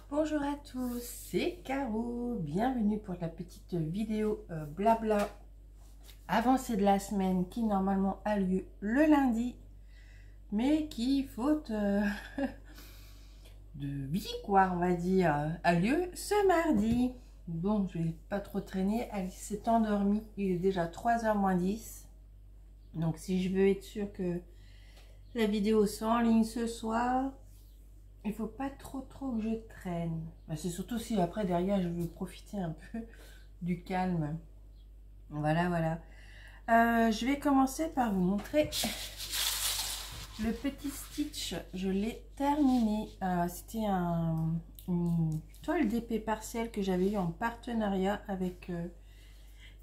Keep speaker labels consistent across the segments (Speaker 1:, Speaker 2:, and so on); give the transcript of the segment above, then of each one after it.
Speaker 1: Bonjour à tous, c'est Caro, bienvenue pour la petite vidéo blabla avancée de la semaine qui normalement a lieu le lundi, mais qui, faute de vie quoi on va dire, a lieu ce mardi. Bon, je vais pas trop traîner, Alice s'est endormie, il est déjà 3h moins 10, donc si je veux être sûre que la vidéo soit en ligne ce soir, il faut pas trop que je traîne. Bah, c'est surtout si après derrière je veux profiter un peu du calme. Voilà. Je vais commencer par vous montrer le petit stitch. Je l'ai terminé. C'était une toile d'épée partielle que j'avais eu en partenariat avec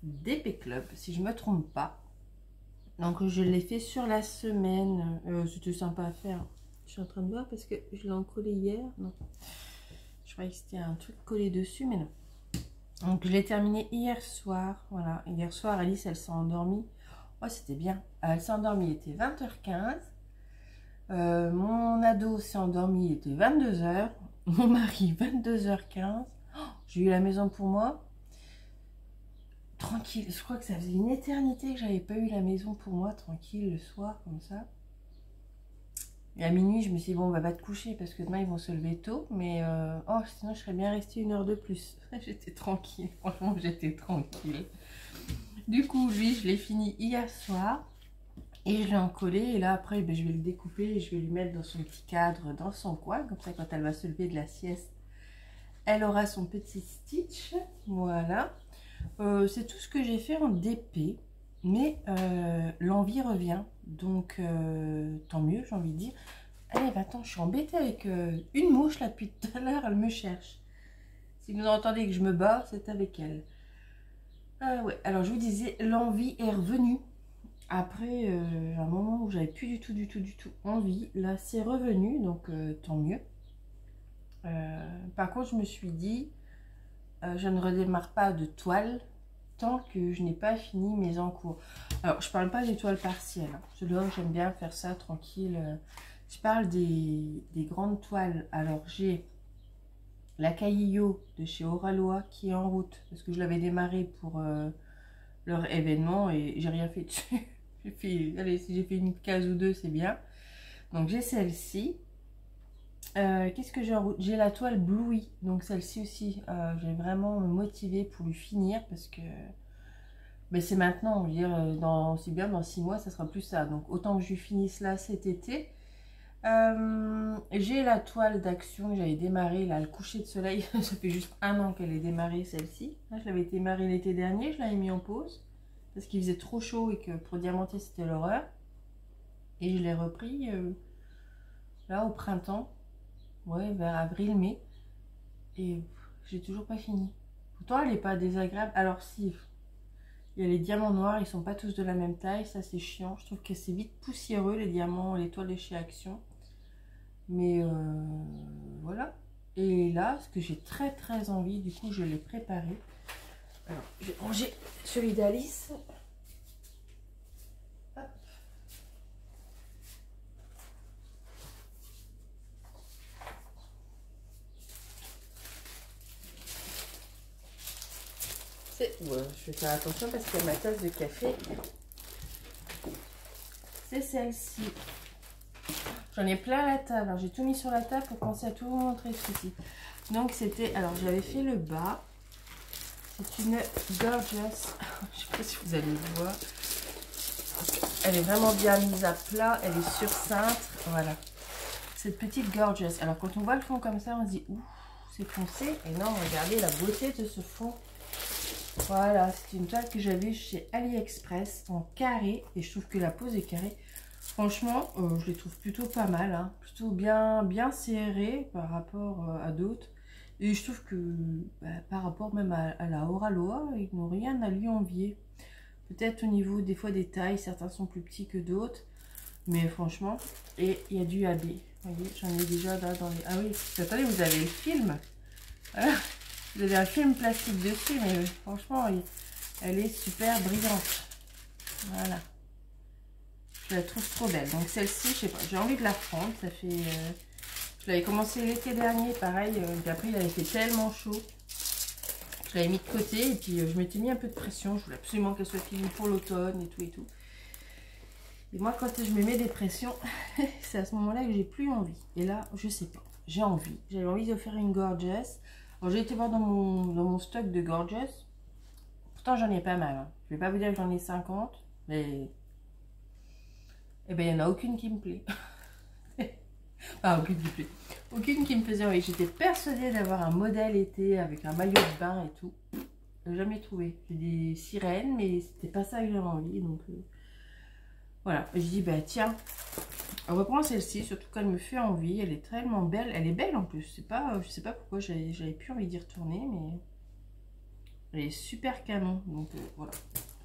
Speaker 1: d'épée club, si je me trompe pas. Donc je l'ai fait sur la semaine. C'était sympa à faire. Je suis en train de voir parce que je l'ai encollé hier. Non, je croyais que c'était un truc collé dessus, mais non. Donc je l'ai terminé hier soir. Voilà, hier soir Alice elle s'est endormie. Oh, c'était bien. Elle s'est endormie, il était 20h15. Mon ado s'est endormi, il était 22h. Mon mari 22h15. Oh, j'ai eu la maison pour moi. Tranquille. Je crois que ça faisait une éternité que j'avais pas eu la maison pour moi, tranquille le soir comme ça. Et à minuit, je me suis dit, bon, bah, va te coucher parce que demain, ils vont se lever tôt. Mais, oh, sinon, je serais bien restée 1 heure de plus. J'étais tranquille. Franchement, j'étais tranquille. Du coup, lui, je l'ai fini hier soir. Et je l'ai encollé. Et là, après, ben, je vais le découper et je vais lui mettre dans son petit cadre, dans son coin. Comme ça, quand elle va se lever de la sieste, elle aura son petit stitch. Voilà. C'est tout ce que j'ai fait en DP. Mais l'envie revient, donc tant mieux, j'ai envie de dire. Allez, va-t'en, je suis embêtée avec une mouche là depuis tout à l'heure, elle me cherche. Si vous entendez que je me bats, c'est avec elle. Ouais, alors je vous disais, l'envie est revenue. Après un moment où j'avais plus du tout envie, là c'est revenu, donc tant mieux. Par contre, je me suis dit, je ne redémarre pas de toile tant que je n'ai pas fini mes encours. Alors, je parle pas des toiles partielles. Hein. Celui-là, j'aime bien faire ça tranquille. Je parle des grandes toiles. Alors, j'ai la Caillio de chez Oralois qui est en route. Parce que je l'avais démarré pour leur événement et j'ai rien fait dessus. Allez, si j'ai fait une case ou deux, c'est bien. Donc, j'ai celle-ci. Qu'est-ce que j'ai en route? J'ai la toile Bluey, donc celle-ci aussi, je vais vraiment me motiver pour lui finir parce que ben, c'est maintenant, on va dire, aussi bien dans 6 mois, ça sera plus ça. Donc autant que je lui finisse là cet été. J'ai la toile d'action que j'avais démarré, là, le coucher de soleil, ça fait juste 1 an qu'elle est démarrée celle-ci. Je l'avais démarrée l'été dernier, je l'avais mis en pause parce qu'il faisait trop chaud et que pour diamanter c'était l'horreur. Et je l'ai repris là au printemps. Ouais, vers avril-mai. Et j'ai toujours pas fini. Pourtant, elle n'est pas désagréable. Alors, si, il y a les diamants noirs, ils sont pas tous de la même taille. Ça, c'est chiant. Je trouve que c'est vite poussiéreux, les diamants, les toiles de chez Action. Mais voilà. Et là, ce que j'ai très envie, du coup, je l'ai préparé. Alors, je vais ranger celui d'Alice. Voilà, je vais faire attention parce que ma tasse de café, c'est celle-ci. J'en ai plein la table. Alors j'ai tout mis sur la table pour penser à tout vous montrer ceci. Donc c'était, alors j'avais fait le bas. C'est une Gorgeous. Je sais pas si vous allez le voir. Elle est vraiment bien mise à plat. Elle est sur cintre. Voilà. Cette petite Gorgeous. Alors quand on voit le fond comme ça, on se dit ouh, c'est foncé. Et non, regardez la beauté de ce fond. Voilà, c'est une toile que j'avais chez AliExpress en carré et je trouve que la pose est carrée. Franchement, je les trouve plutôt pas mal, hein. Plutôt bien serré par rapport à d'autres. Et je trouve que par rapport même à la Oraloa, ils n'ont rien à lui envier. Peut-être au niveau des fois des tailles, certains sont plus petits que d'autres. Mais franchement, et il y a du AB. Vous voyez, j'en ai déjà là dans les... Ah oui, attendez, vous avez le film. Voilà. Vous avez un film plastique dessus, mais franchement, elle est super brillante. Voilà. Je la trouve trop belle. Donc celle-ci, je sais pas, j'ai envie de la prendre. Ça fait... Je l'avais commencé l'été dernier, pareil. Puis après, il avait fait tellement chaud. Je l'avais mis de côté et puis je m'étais mis un peu de pression. Je voulais absolument qu'elle soit finie pour l'automne et tout et tout. Et moi, quand je me mets des pressions, c'est à ce moment-là que j'ai plus envie. Et là, je sais pas. J'ai envie. J'avais envie de faire une gorgeous. Alors, j'ai été voir dans mon stock de gorgeous. Pourtant, j'en ai pas mal. Hein. Je vais pas vous dire que j'en ai 50. Mais... eh ben, il n'y en a aucune qui me plaît. Enfin, aucune qui me plaît. Aucune qui me faisait envie. J'étais persuadée d'avoir un modèle été avec un maillot de bain et tout. Je n'ai jamais trouvé. J'ai des sirènes, mais c'était pas ça que j'avais envie. Donc, voilà. Je dis, bah tiens, on va prendre celle-ci, surtout qu'elle me fait envie. Elle est tellement belle. Elle est belle en plus. C'est pas, je sais pas pourquoi j'avais plus envie d'y retourner, mais elle est super canon. Donc, voilà.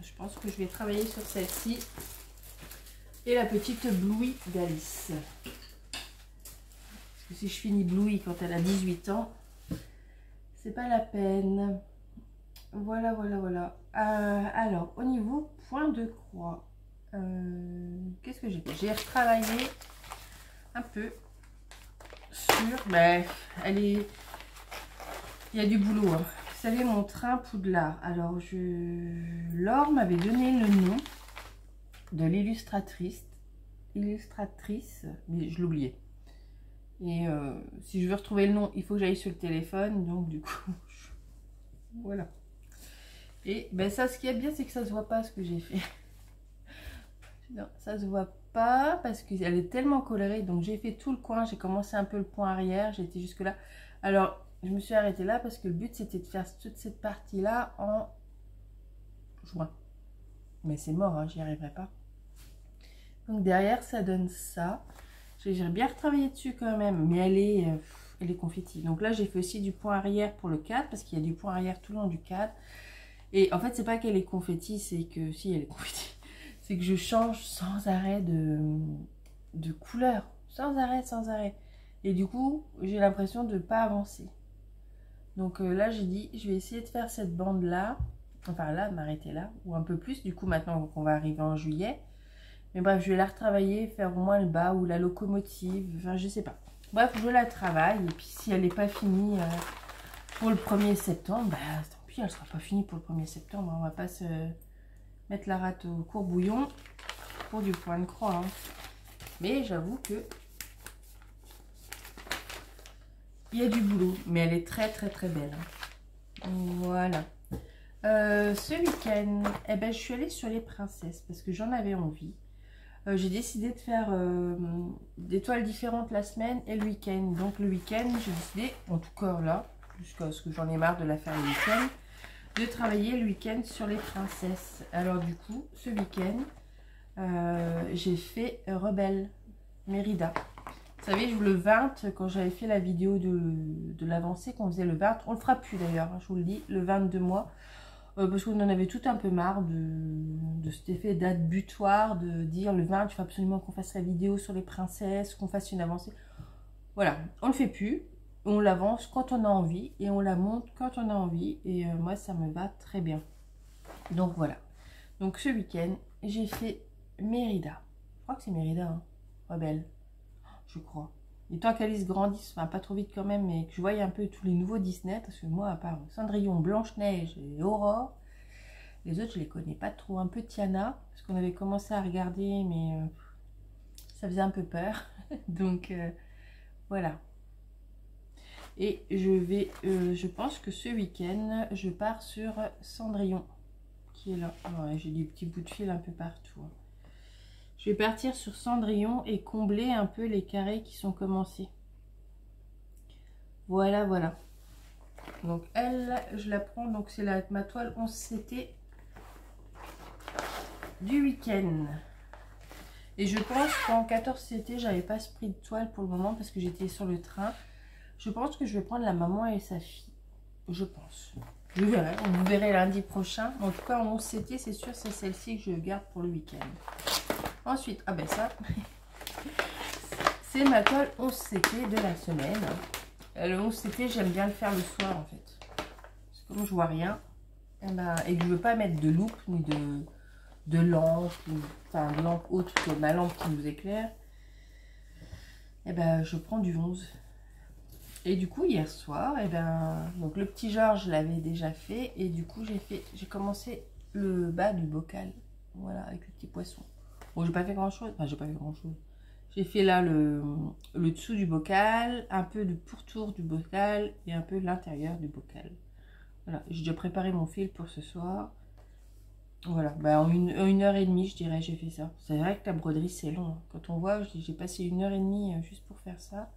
Speaker 1: Je pense que je vais travailler sur celle-ci. Et la petite Bluey d'Alice. Si je finis Bluey quand elle a 18 ans, c'est pas la peine. Voilà, voilà, voilà. Alors, au niveau point de croix, qu'est-ce que j'ai fait? J'ai retravaillé un peu sur... Ben, elle est... il y a du boulot. Hein. Vous savez, mon train Poudlard. Alors, Laure m'avait donné le nom de l'illustratrice, mais je l'oubliais. Et si je veux retrouver le nom, il faut que j'aille sur le téléphone. Donc du coup, voilà. Et ben ça, ce qui est bien, c'est que ça se voit pas ce que j'ai fait. Non, ça se voit pas parce qu'elle est tellement colorée. Donc j'ai fait tout le coin. J'ai commencé un peu le point arrière. J'ai été jusque là. Alors, je me suis arrêtée là parce que le but, c'était de faire toute cette partie-là en juin. Mais c'est mort, hein, j'y arriverai pas. Donc derrière, ça donne ça. J'ai bien retravaillé dessus quand même, mais elle est confetti. Donc là, j'ai fait aussi du point arrière pour le cadre, parce qu'il y a du point arrière tout le long du cadre. Et en fait, c'est pas qu'elle est confetti, c'est que... si, elle est confetti. C'est que je change sans arrêt de couleur. Sans arrêt, sans arrêt. Et du coup, j'ai l'impression de ne pas avancer. Donc là, j'ai dit, je vais essayer de faire cette bande-là. Enfin là, m'arrêter là, ou un peu plus. Du coup, maintenant qu'on va arriver en juillet. Mais bref, je vais la retravailler, faire au moins le bas ou la locomotive, enfin je sais pas. Bref, je la travaille et puis si elle n'est pas finie pour le 1er septembre, bah tant pis, elle sera pas finie pour le 1er septembre. On va pas se mettre la rate au courbouillon pour du point de croix. Hein. Mais j'avoue que il y a du boulot, mais elle est très très très belle. Hein. Voilà. Ce week-end, eh ben, je suis allée sur les princesses parce que j'en avais envie. J'ai décidé de faire des toiles différentes la semaine et le week-end. Donc le week-end, j'ai décidé, en tout cas là, jusqu'à ce que j'en ai marre de la faire le week-end, de travailler le week-end sur les princesses. Alors du coup, ce week-end, j'ai fait Rebelle, Mérida. Vous savez, le 20, quand j'avais fait la vidéo de l'avancée, qu'on faisait le 20, on le fera plus d'ailleurs, hein, je vous le dis, le 22 mois. Parce qu'on en avait tout un peu marre de cet effet date butoir, de dire le 20, il faut absolument qu'on fasse la vidéo sur les princesses, qu'on fasse une avancée. Voilà, on le fait plus, on l'avance quand on a envie et on la monte quand on a envie. Et moi, ça me va très bien. Donc voilà. Donc ce week-end, j'ai fait Mérida. Je crois que c'est Mérida, hein. Rebelle, je crois. Et tant qu'Alice grandisse, enfin pas trop vite quand même, mais que je voyais un peu tous les nouveaux Disney, parce que moi, à part Cendrillon, Blanche-Neige et Aurore, les autres, je les connais pas trop. Un peu Tiana, parce qu'on avait commencé à regarder, mais ça faisait un peu peur. Donc, voilà. Et je pense que ce week-end, je pars sur Cendrillon, qui est là. Ouais, j'ai des petits bouts de fil un peu partout. Je vais partir sur Cendrillon et combler un peu les carrés qui sont commencés. Voilà, voilà. Donc elle, je la prends, donc c'est ma toile 11 CT du week-end. Et je pense qu'en 14 CT, j'avais pas ce prix de toile pour le moment parce que j'étais sur le train. Je pense que je vais prendre la maman et sa fille. Je pense. Je verrai, vous verrez lundi prochain. En tout cas, en 11 CT, c'est sûr, c'est celle-ci que je garde pour le week-end. Ensuite, ah ben ça, c'est ma toile 11 CT de la semaine. Le 11 CT, j'aime bien le faire le soir en fait. Parce que comme je vois rien, et que je veux pas mettre de loupe ni de lampe, enfin de lampe autre que ma lampe qui nous éclaire, et ben je prends du 11. Et du coup, hier soir, et ben, donc le petit Georges, je l'avais déjà fait. Et du coup, j'ai commencé le bas du bocal. Voilà, avec le petit poisson. Bon, j'ai pas fait grand chose. Enfin, j'ai pas fait grand chose. J'ai fait là le dessous du bocal, un peu du pourtour du bocal et un peu l'intérieur du bocal. Voilà, j'ai déjà préparé mon fil pour ce soir. Voilà, bah en une heure et demie, je dirais, j'ai fait ça. C'est vrai que la broderie, c'est long. Quand on voit, j'ai passé une heure et demie juste pour faire ça.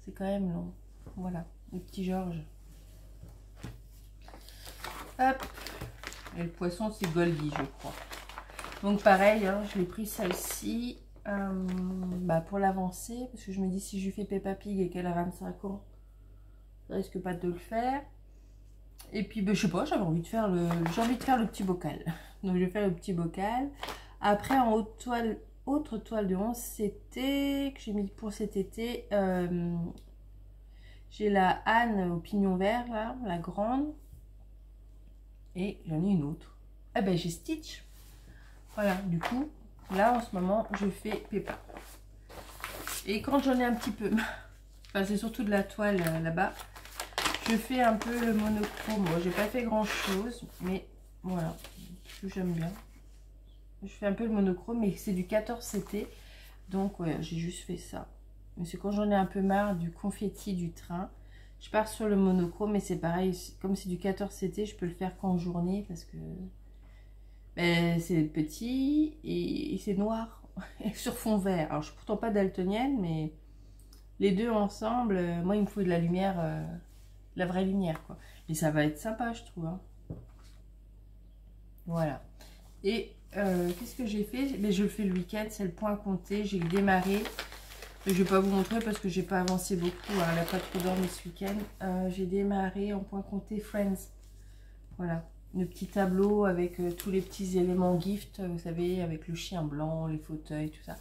Speaker 1: C'est quand même long. Voilà, le petit Georges. Hop. Et le poisson, c'est Goldie, je crois. Donc pareil, hein, je l'ai pris celle-ci bah, pour l'avancer. Parce que je me dis, si je lui fais Peppa Pig et qu'elle a 25 ans, ça risque pas de le faire. Et puis, bah, je sais pas, j'avais envie de faire le petit bocal. Donc, je vais faire le petit bocal. Après, en autre toile de 11, c'était que j'ai mis pour cet été. J'ai la Anne au pignon vert, là, la grande. Et j'en ai une autre. Ah ben, j'ai Stitch. Voilà, du coup, là, en ce moment, je fais Peppa. Et quand j'en ai un petit peu, enfin, c'est surtout de la toile là-bas, je fais un peu le monochrome. Moi, j'ai pas fait grand-chose, mais voilà, j'aime bien. Je fais un peu le monochrome, mais c'est du 14 CT. Donc, ouais, j'ai juste fait ça. Mais c'est quand j'en ai un peu marre du confetti du train. Je pars sur le monochrome, mais c'est pareil. Comme c'est du 14 CT, je peux le faire qu'en journée parce que ben, c'est petit et c'est noir sur fond vert. Alors, je suis pourtant pas daltonienne, mais les deux ensemble, moi, il me faut de la lumière, la vraie lumière, quoi. Et ça va être sympa, je trouve. Hein. Voilà. Et qu'est-ce que j'ai fait? Mais je le fais le week-end, c'est le point compté. J'ai démarré. Je ne vais pas vous montrer parce que j'ai pas avancé beaucoup. Hein, elle n'a pas trop dormi ce week-end. J'ai démarré en point compté Friends. Voilà. Le petit tableau avec tous les petits éléments gift, vous savez, avec le chien blanc, les fauteuils, tout ça.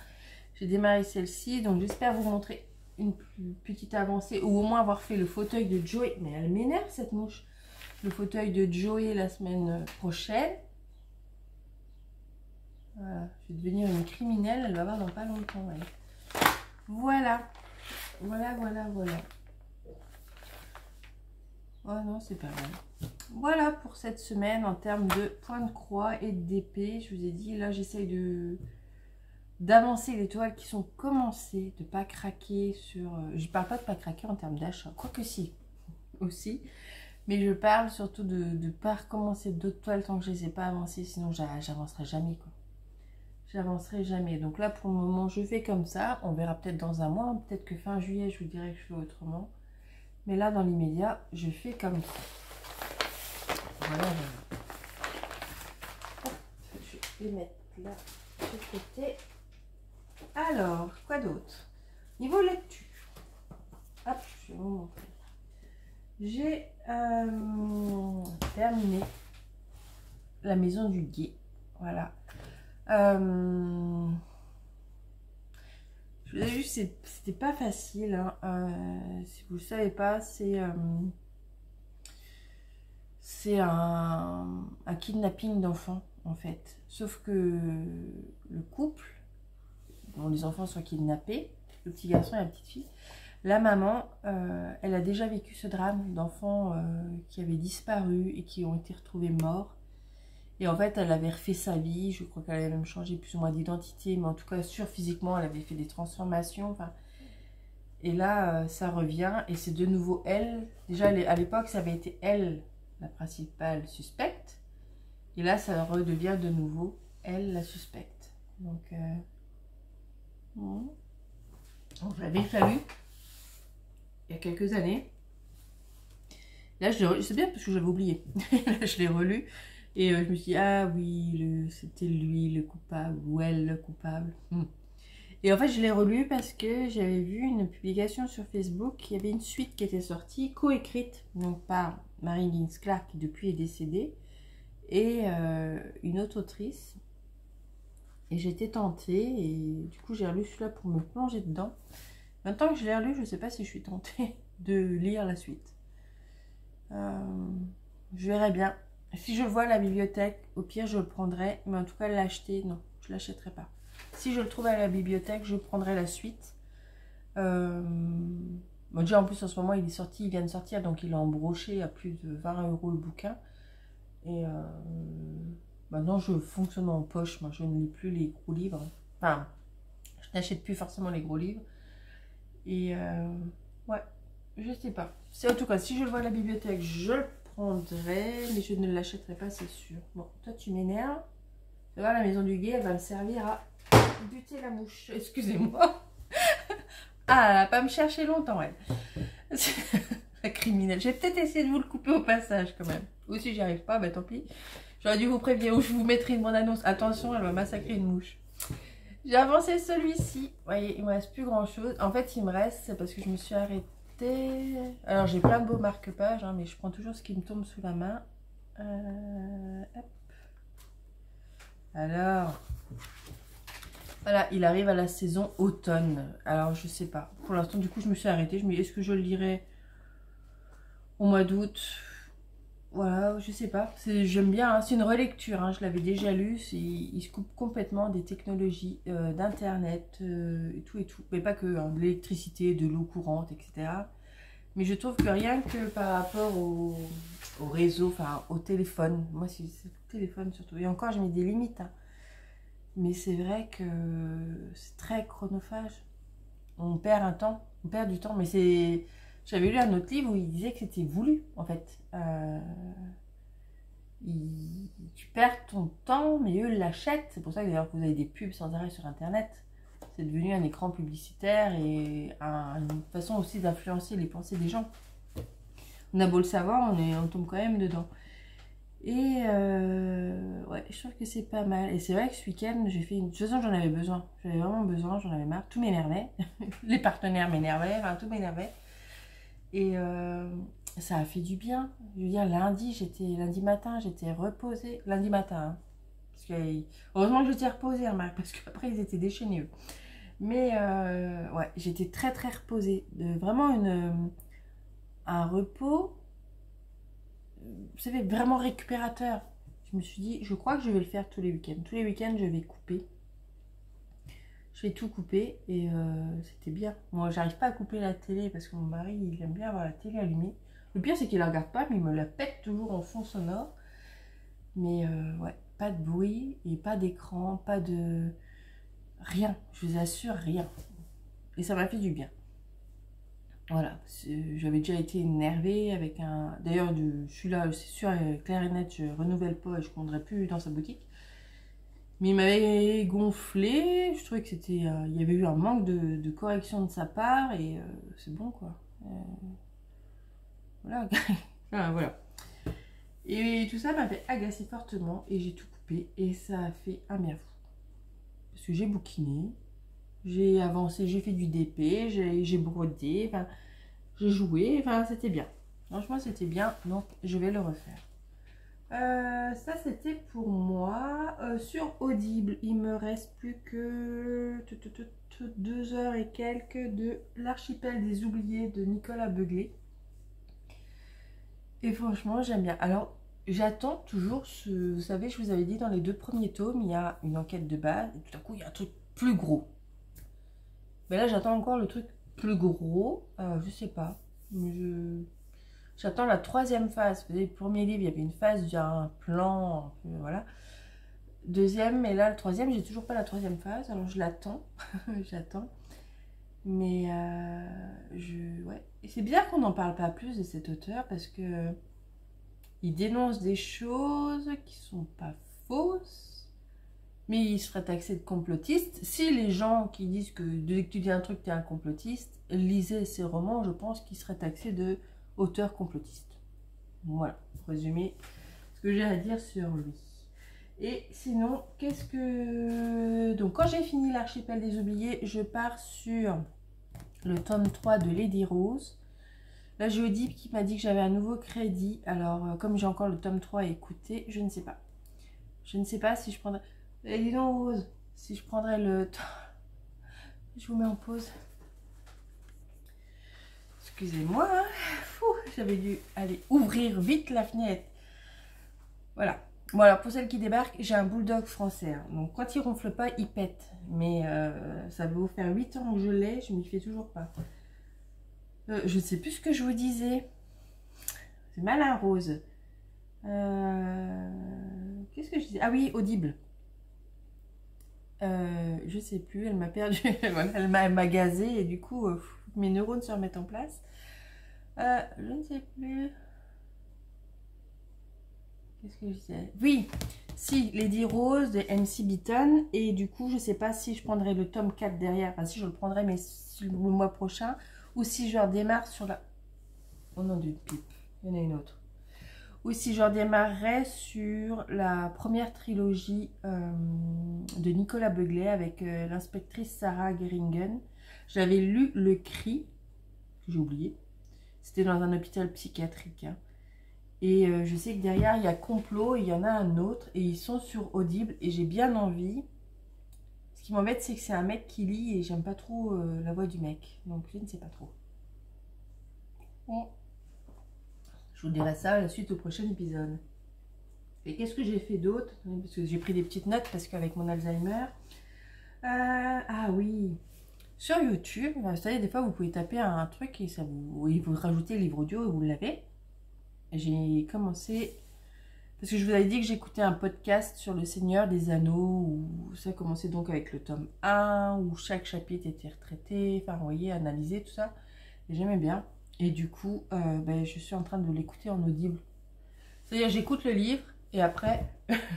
Speaker 1: J'ai démarré celle-ci, donc j'espère vous montrer une petite avancée, ou au moins avoir fait le fauteuil de Joey. Mais elle m'énerve cette mouche. Le fauteuil de Joey la semaine prochaine. Voilà, je vais devenir une criminelle, elle va voir dans pas longtemps. Elle. Voilà. Voilà. Oh non, c'est pas mal. Voilà pour cette semaine en termes de point de croix et d'épée. Je vous ai dit, là j'essaye d'avancer les toiles qui sont commencées, de pas craquer sur... je parle pas de pas craquer en termes d'achat, quoique si, aussi. Mais je parle surtout de ne pas recommencer d'autres toiles tant que je les ai pas avancées, sinon j'avancerai jamais, quoi. J'avancerai jamais. Donc là, pour le moment, je fais comme ça. On verra peut-être dans un mois. Peut-être que fin juillet, je vous dirai que je fais autrement. Mais là, dans l'immédiat, je fais comme ça. Voilà. Hop, je vais les mettre là de côté. Alors, quoi d'autre? Niveau lecture. Hop, je vais vous montrer. J'ai terminé La Maison du Guet. Voilà. Je vous ai vu, c'était pas facile. Hein. Si vous ne le savez pas, c'est un kidnapping d'enfants, en fait. Sauf que le couple, dont les enfants sont kidnappés, le petit garçon et la petite fille, la maman, elle a déjà vécu ce drame d'enfants qui avaient disparu et qui ont été retrouvés morts. Et en fait, elle avait refait sa vie. Je crois qu'elle avait même changé plus ou moins d'identité. Mais en tout cas, physiquement, elle avait fait des transformations. Enfin, et là, ça revient. Et c'est de nouveau elle. Déjà, à l'époque, ça avait été elle, la principale suspecte. Et là, ça redevient de nouveau elle, la suspecte. Donc, je l'avais déjà lu il y a quelques années. Là, c'est bien parce que j'avais oublié. Là, je l'ai relu. Et je me suis dit, ah oui, c'était lui le coupable, ou elle le coupable. Et en fait, je l'ai relu parce que j'avais vu une publication sur Facebook, il y avait une suite qui était sortie, coécrite donc par Mary Higgins Clark, qui depuis est décédée, et une autre autrice. Et j'étais tentée, et du coup, j'ai relu celui-là pour me plonger dedans. Maintenant que je l'ai relu, je ne sais pas si je suis tentée de lire la suite. Je verrai bien. Si je vois à la bibliothèque, au pire je le prendrai, mais en tout cas l'acheter, non, je ne l'achèterai pas. Si je le trouve à la bibliothèque, je prendrai la suite. Bon, déjà, en plus, en ce moment, il est sorti, il vient de sortir, donc il est embroché à plus de 20 € le bouquin. Et maintenant, je fonctionne en poche. Moi, je ne lis plus les gros livres. Enfin, je n'achète plus forcément les gros livres. Et ouais, je sais pas. En tout cas, si je le vois à la bibliothèque, je le prendrai, mais je ne l'achèterai pas, c'est sûr. Bon, toi, tu m'énerves. Tu vois, la maison du guet, elle va me servir à buter la mouche. Excusez-moi. Ah, elle va pas me chercher longtemps, elle. La criminelle. J'ai peut-être essayé de vous le couper au passage, quand même. Ou si j'y arrive pas, bah tant pis. J'aurais dû vous prévenir ou je vous mettrai une bande-annonce. Attention, elle va massacrer une mouche. J'ai avancé celui-ci. Vous voyez, il me reste plus grand-chose. En fait, il me reste, c'est parce que je me suis arrêtée. Alors, j'ai plein de beaux marque-pages, hein, mais je prends toujours ce qui me tombe sous la main. Hop. Alors... Voilà, il arrive à la saison automne. Alors, je sais pas. Pour l'instant, du coup, je me suis arrêtée. Je me dis, est-ce que je le lirai au mois d'août? Voilà, je sais pas. J'aime bien, hein. C'est une relecture. Hein. Je l'avais déjà lu. Il se coupe complètement des technologies, d'Internet, et tout et tout. Mais pas que, hein, de l'électricité, de l'eau courante, etc. Mais je trouve que rien que par rapport au réseau, enfin au téléphone. Moi, c'est le téléphone surtout. Et encore, j'ai mis des limites, hein. Mais c'est vrai que c'est très chronophage. On perd un temps, on perd du temps. Mais c'est... J'avais lu un autre livre où il disait que c'était voulu, en fait. Tu perds ton temps, mais eux l'achètent. C'est pour ça que d'ailleurs que vous avez des pubs sans arrêt sur Internet. C'est devenu un écran publicitaire et une façon aussi d'influencer les pensées des gens. On a beau le savoir, on tombe quand même dedans. Et ouais, je trouve que c'est pas mal. Et c'est vrai que ce week-end, j'ai fait une... De toute façon, j'en avais besoin. J'avais vraiment besoin, j'en avais marre. Tout m'énervait. Les partenaires m'énervaient, enfin, tout m'énervait. Et ça a fait du bien. Je veux dire, lundi matin, j'étais reposée. Lundi matin, hein. Parce que, heureusement que j'étais reposée, hein, Marc, parce qu'après, ils étaient déchaînés, eux. Mais ouais, j'étais très, très reposée. Vraiment un repos... Vous savez, vraiment récupérateur. Je me suis dit, je crois que je vais le faire tous les week-ends. Tous les week-ends, je vais couper. Je vais tout couper et c'était bien. Moi, j'arrive pas à couper la télé parce que mon mari, il aime bien avoir la télé allumée. Le pire, c'est qu'il la regarde pas, mais il me la pète toujours en fond sonore. Mais ouais, pas de bruit et pas d'écran, pas de... Rien, je vous assure, rien. Et ça m'a fait du bien. Voilà, j'avais déjà été énervée avec un... D'ailleurs, je suis là, c'est sûr, clair et net, je renouvelle pas et je ne prendrai plus dans sa boutique. Mais il m'avait gonflé, je trouvais que c'était... il y avait eu un manque de correction de sa part et c'est bon, quoi. Voilà, enfin, voilà. Et tout ça m'avait agacé fortement et j'ai tout coupé et ça a fait un bien fou. Parce que j'ai bouquiné, j'ai avancé, j'ai fait du DP, j'ai brodé, enfin... J'ai joué, enfin c'était bien. Franchement c'était bien, donc je vais le refaire. Ça c'était pour moi. Sur Audible, il me reste plus que 2 heures et quelques de L'archipel des oubliés de Nicolas Beuglet. Et franchement j'aime bien. Alors j'attends toujours ce... Vous savez, je vous avais dit dans les 2 premiers tomes, il y a une enquête de base et tout à coup il y a un truc plus gros. Mais là j'attends encore le truc plus gros, je sais pas. J'attends la 3e phase. Vous savez, le premier livre, il y avait une phase, il y a un plan, voilà. 2e, mais là, le 3e, j'ai toujours pas la 3e phase, alors je l'attends. J'attends. Mais ouais. Et c'est bizarre qu'on n'en parle pas plus de cet auteur parce que il dénonce des choses qui sont pas fausses. Mais il serait taxé de complotiste. Si les gens qui disent que dès que tu dis un truc, tu es un complotiste, lisaient ses romans, je pense qu'il serait taxé de auteur complotiste. Voilà, pour résumer ce que j'ai à dire sur lui. Et sinon, qu'est-ce que... Donc, quand j'ai fini L'archipel des oubliés, je pars sur le tome 3 de Lady Rose. Là, j'ai Audible qui m'a dit que j'avais un nouveau crédit. Alors, comme j'ai encore le tome 3 à écouter, je ne sais pas. Je ne sais pas si je prendrai... Et dis donc Rose, si je prendrais le temps... Je vous mets en pause. Excusez-moi, hein. J'avais dû aller ouvrir vite la fenêtre. Voilà. Bon alors pour celles qui débarquent, j'ai un bulldog français. Hein. Donc quand il ronfle pas, il pète. Mais ça va vous faire 8 ans que je l'ai, je m'y fais toujours pas. Je ne sais plus ce que je vous disais. C'est Malin Rose. Qu'est-ce que je disais? Ah oui, Audible. Je sais plus, elle m'a perdu. Voilà, elle m'a gazé et du coup, mes neurones se remettent en place. Je ne sais plus. Qu'est-ce que je disais? Oui, si, Lady Rose de MC Beaton. Et du coup, je sais pas si je prendrai le tome 4 derrière. Enfin, si je le prendrai, mais le mois prochain. Ou si je redémarre sur la... Oh non, d'une pipe. Il y en a une autre. Ou si je redémarrerai sur la première trilogie de Nicolas Beuglet avec l'inspectrice Sarah Geringen. J'avais lu Le Cri, que j'ai oublié. C'était dans un hôpital psychiatrique. Hein. Et je sais que derrière, il y a Complot, et il y en a un autre, et ils sont sur Audible, et j'ai bien envie. Ce qui m'embête, c'est que c'est un mec qui lit, et j'aime pas trop la voix du mec. Donc, je ne sais pas trop. Bon. Je vous dirai ça à la suite au prochain épisode. Et qu'est-ce que j'ai fait d'autre? Parce que j'ai pris des petites notes, parce qu'avec mon Alzheimer... ah oui, sur YouTube, vous savez, des fois, vous pouvez taper un truc, et ça vous rajoutez le livre audio, et vous l'avez. J'ai commencé, parce que je vous avais dit que j'écoutais un podcast sur le Seigneur des Anneaux, où ça commençait donc avec le tome 1, où chaque chapitre était retraité, enfin, vous voyez, analysé, tout ça. Et j'aimais bien. Et du coup, je suis en train de l'écouter en audible. C'est-à-dire, j'écoute le livre, et après,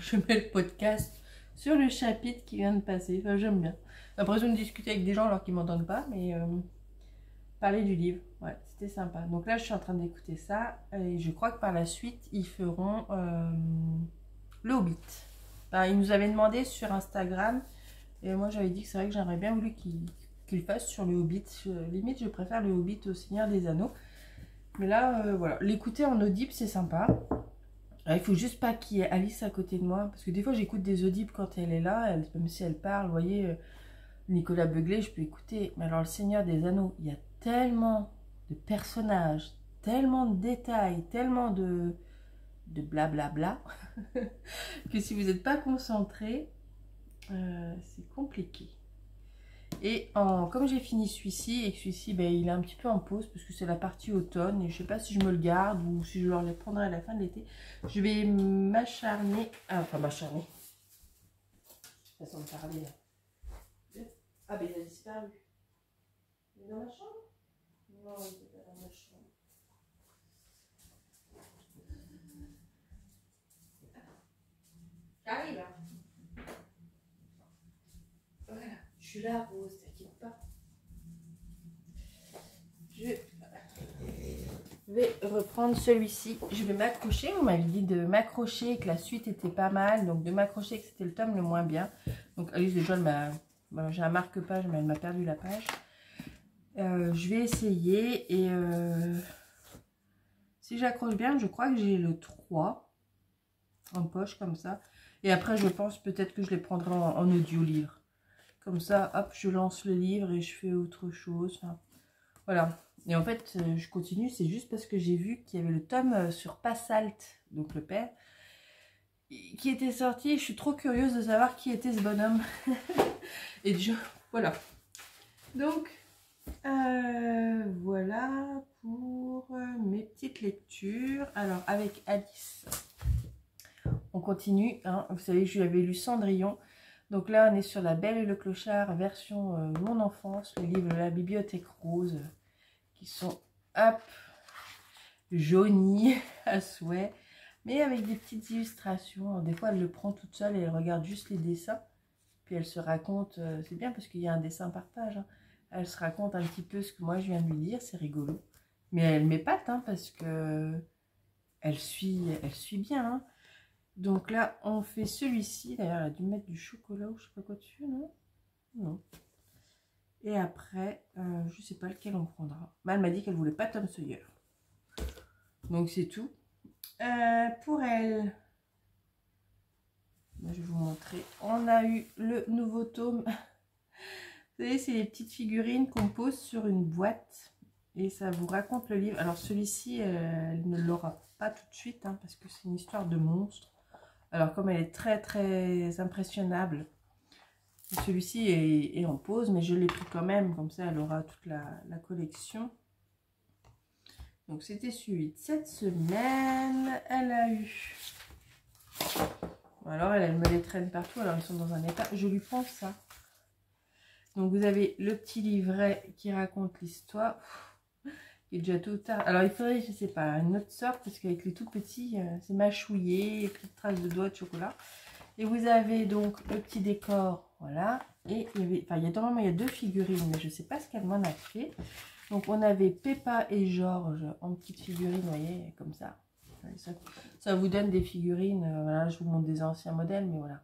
Speaker 1: je mets le podcast sur le chapitre qui vient de passer. Enfin, j'aime bien. J'ai l'impression de discuter avec des gens alors qu'ils ne m'entendent pas, mais... parler du livre, ouais, c'était sympa. Donc là, je suis en train d'écouter ça et je crois que par la suite, ils feront le Hobbit. Enfin, ils nous avaient demandé sur Instagram et moi, j'avais dit que c'est vrai que j'aimerais bien voulu qu'ils fassent sur le Hobbit. Limite, je préfère le Hobbit au Seigneur des Anneaux. Mais là, voilà, l'écouter en audible, c'est sympa. Alors, il faut juste pas qu'il y ait Alice à côté de moi parce que des fois, j'écoute des audibles quand elle est là, même si elle parle, vous voyez... Nicolas Beuglet, je peux écouter. Mais alors, le Seigneur des Anneaux, il y a tellement de personnages, tellement de détails, tellement de blablabla, que si vous n'êtes pas concentré, c'est compliqué. Et comme j'ai fini celui-ci, et que celui-ci, il est un petit peu en pause, parce que c'est la partie automne, et je ne sais pas si je me le garde, ou si je le prendrai à la fin de l'été, je vais m'acharner, enfin m'acharner, façon de parler, ah, il a disparu. Il est dans ma chambre? Non, il était pas dans ma chambre. J'arrive, hein. Voilà, je suis là, Rose, t'inquiète pas. Je vais reprendre celui-ci. Je vais m'accrocher. On m'avait dit de m'accrocher, que la suite était pas mal. Donc, de m'accrocher, que c'était le tome le moins bien. Donc, Alice, déjà, elle m'a... Bon, j'ai un marque-page, mais elle m'a perdu la page. Je vais essayer et si j'accroche bien, je crois que j'ai le 3 en poche comme ça. Et après, je pense peut-être que je les prendrai en audio-livre. Comme ça, hop, je lance le livre et je fais autre chose. Enfin, voilà. Et en fait, je continue, c'est juste parce que j'ai vu qu'il y avait le tome sur Passalte, donc le père, qui était sorti. Je suis trop curieuse de savoir qui était ce bonhomme. Et voilà. Donc, voilà pour mes petites lectures. Alors, avec Alice, on continue. Hein. Vous savez, je lui avais lu Cendrillon. Donc là, on est sur La Belle et le Clochard, version mon enfance, le livre de la Bibliothèque Rose, qui sont, hop, jaunis à souhait, mais avec des petites illustrations. Alors, des fois, elle le prend toute seule et elle regarde juste les dessins. Puis elle se raconte, c'est bien parce qu'il y a un dessin par page, hein. Elle se raconte un petit peu ce que moi je viens de lui dire, c'est rigolo. Mais elle m'épate, hein, parce que elle suit bien. Hein. Donc là, on fait celui-ci. D'ailleurs, elle a dû mettre du chocolat ou je sais pas quoi dessus, non? Non. Et après, je sais pas lequel on prendra. Mais elle m'a dit qu'elle voulait pas Tom Sawyer. Donc c'est tout. Pour elle... je vais vous montrer. On a eu le nouveau tome. Vous savez, c'est les petites figurines qu'on pose sur une boîte. Et ça vous raconte le livre. Alors celui-ci, elle ne l'aura pas tout de suite. Hein, parce que c'est une histoire de monstre. Alors comme elle est très très impressionnable. Celui-ci est en pause. Mais je l'ai pris quand même. Comme ça, elle aura toute la collection. Donc c'était suivi de cette semaine. Elle a eu... Alors elle me les traîne partout. Alors ils sont dans un état. Je lui prends ça. Donc vous avez le petit livret qui raconte l'histoire. Il est déjà tout tard. Alors il faudrait, je sais pas, une autre sorte parce qu'avec les tout petits, c'est mâchouillé, petites traces de doigts de chocolat. Et vous avez donc le petit décor, voilà. Et il y avait, enfin normalement il y a 2 figurines, mais je sais pas ce qu'elle m'en a fait. Donc on avait Peppa et George en petites figurines, vous voyez, comme ça. Ça vous donne des figurines, voilà, je vous montre des anciens modèles, mais voilà.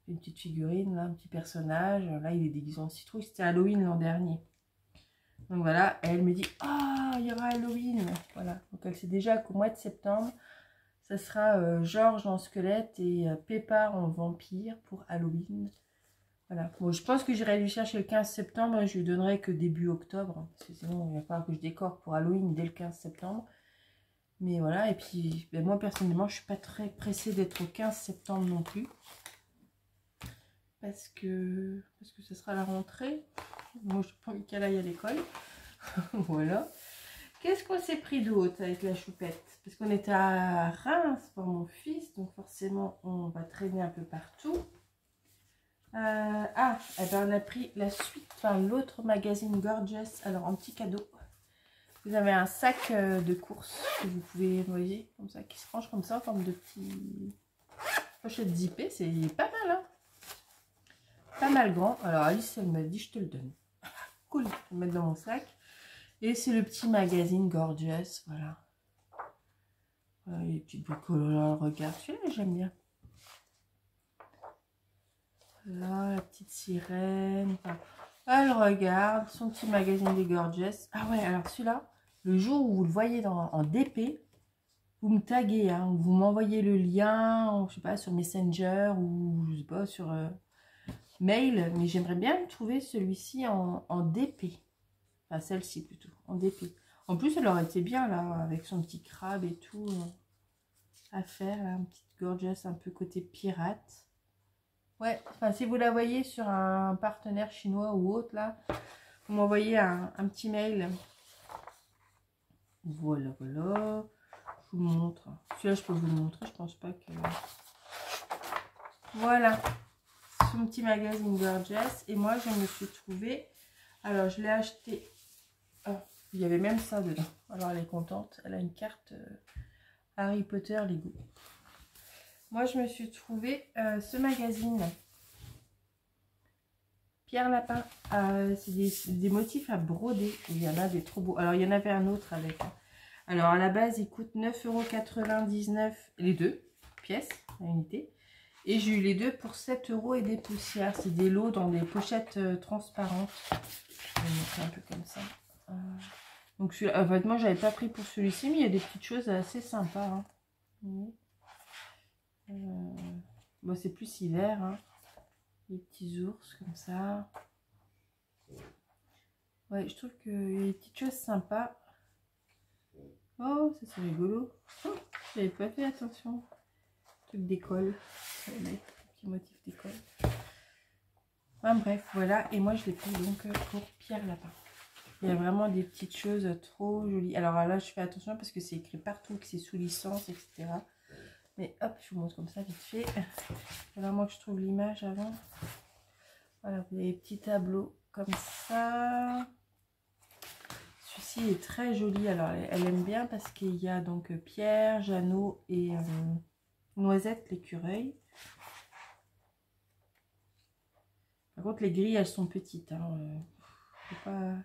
Speaker 1: Une petite figurine, là, un petit personnage. Là, il est déguisé en citrouille. C'était Halloween l'an dernier. Donc voilà, elle me dit « Ah, il y aura Halloween !» Voilà, donc elle sait déjà qu'au mois de septembre, ça sera Georges en squelette et Peppa en vampire pour Halloween. Voilà, bon, je pense que j'irai lui chercher le 15 septembre et je lui donnerai que début octobre. Parce que sinon, il va falloir que je décore pour Halloween dès le 15 septembre. Mais voilà, et puis ben moi personnellement, je suis pas très pressée d'être au 15 septembre non plus. Parce que ce sera la rentrée. Moi, je n'ai pas envie qu'elle aille à l'école. Voilà. Qu'est-ce qu'on s'est pris d'autre avec la choupette? Parce qu'on était à Reims pour mon fils. Donc forcément, on va traîner un peu partout. Eh ben on a pris la suite, enfin l'autre magazine Gorgeous. Alors, en petit cadeau. Vous avez un sac de course que vous pouvez, vous voyez, comme ça, qui se range comme ça, en forme de petit pochette zippée. C'est pas mal, hein? Pas mal grand. Alors Alice, elle m'a dit je te le donne. Cool, je vais le mettre dans mon sac. Et c'est le petit magazine Gorgeous, voilà. Les petites boucles, regarde, celui-là j'aime bien. Là, la petite sirène. Enfin, elle regarde son petit magazine des Gorgeous. Ah ouais, alors celui-là, le jour où vous le voyez en DP, vous me taguez, hein, vous m'envoyez le lien, je sais pas, sur Messenger ou je sais pas, sur... mail, mais j'aimerais bien le trouver celui-ci en DP. Enfin, celle-ci plutôt, en DP. En plus, elle aurait été bien, là, avec son petit crabe et tout, à faire, là, une petite Gorgeous, un peu côté pirate. Ouais, enfin, si vous la voyez sur un partenaire chinois ou autre, là, vous m'envoyez un petit mail. Voilà, voilà. Je vous montre. Celui-là, je peux vous le montrer, je pense pas que... Voilà. Son petit magazine Gorgeous. Et moi, je me suis trouvée... Alors, je l'ai acheté... Oh, il y avait même ça dedans. Alors, elle est contente. Elle a une carte Harry Potter Lego. Moi, je me suis trouvé ce magazine. Pierre Lapin. C'est des motifs à broder. Il y en a des trop beaux. Alors, il y en avait un autre avec. Alors, à la base, il coûte 9,99 € les deux pièces, à unité. Et j'ai eu les deux pour 7 € et des poussières. C'est des lots dans des pochettes transparentes. Je vais montrer un peu comme ça. Donc celui-là, en fait, moi j'avais pas pris pour celui-ci, mais il y a des petites choses assez sympas. Hein. Bon, c'est plus hiver. Hein. Les petits ours comme ça. Ouais, je trouve qu'il y a des petites choses sympas. Oh, ça c'est rigolo. Oh, j'avais pas fait attention. Truc d'école. Petit motif d'école. Enfin, bref, voilà. Et moi, je l'ai pris donc pour Pierre Lapin. Il y a vraiment des petites choses trop jolies. Alors là, je fais attention parce que c'est écrit partout que c'est sous licence, etc. Mais hop, je vous montre comme ça vite fait. Alors moi que je trouve l'image avant. Voilà, vous avez des petits tableaux comme ça. Celui-ci est très joli. Alors, elle aime bien parce qu'il y a donc Pierre, Jeannot et Noisette l'écureuil. Par contre, les grilles, elles sont petites. Hein. Faut pas...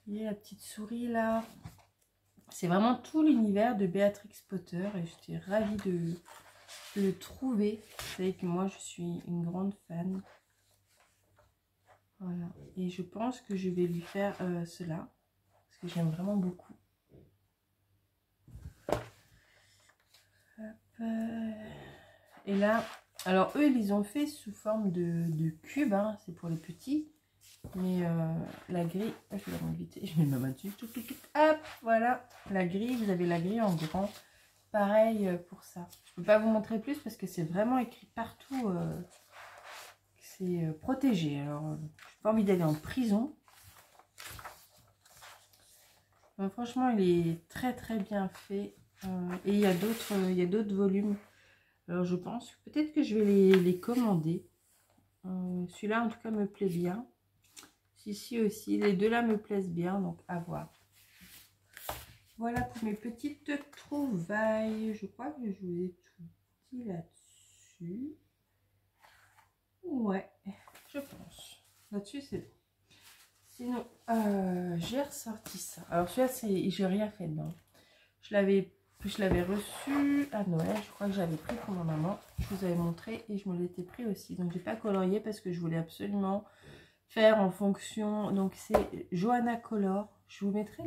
Speaker 1: Il y a la petite souris là. C'est vraiment tout l'univers de Béatrix Potter et j'étais ravie de le trouver. Vous savez que moi, je suis une grande fan. Voilà. Et je pense que je vais lui faire cela. Parce que j'aime vraiment beaucoup. Hop. Et là, alors eux, ils ont fait sous forme de cube. Hein, c'est pour les petits. Mais la grille, je vais la rendre vite, je mets ma main dessus, hop, voilà, la grille, vous avez la grille en grand, pareil pour ça. Je peux pas vous montrer plus parce que c'est vraiment écrit partout, c'est protégé, alors j'ai pas envie d'aller en prison. Franchement, il est très très bien fait. Et il y a d'autres volumes. Alors je pense peut-être que je vais les commander. Celui-là en tout cas me plaît bien. Ici aussi, les deux là me plaisent bien, donc à voir. Voilà pour mes petites trouvailles. Je crois que je vous ai tout dit là-dessus. Ouais, je pense. Là-dessus, c'est bon. Sinon, j'ai ressorti ça. Alors celui-là, j'ai rien fait dedans. Je l'avais reçu à Noël. Je crois que j'avais pris pour ma maman. Je vous avais montré et je me l'étais pris aussi. Donc, j'ai pas colorié parce que je voulais absolument faire en fonction. Donc, c'est Johanna Color. Je vous mettrai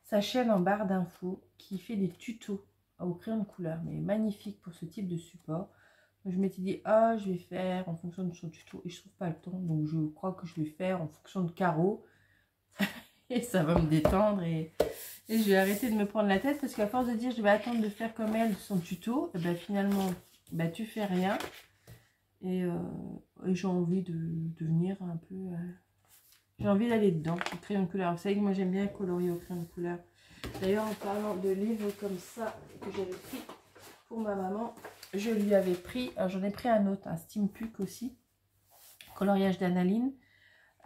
Speaker 1: sa chaîne en barre d'infos qui fait des tutos au crayon de couleur. Mais magnifique pour ce type de support. Donc, je m'étais dit, ah, je vais faire en fonction de son tuto. Et je trouve pas le temps. Donc, je crois que je vais faire en fonction de carreaux. Et ça va me détendre et je vais arrêter de me prendre la tête parce qu'à force de dire je vais attendre de faire comme elle son tuto, et ben finalement tu fais rien et j'ai envie de venir un peu j'ai envie d'aller dedans au crayon de couleur. Vous savez que moi j'aime bien colorier au crayon de couleur. D'ailleurs en parlant de livres comme ça que j'avais pris pour ma maman, je lui avais pris, j'en ai pris un autre, un Steampunk aussi, coloriage d'Analine.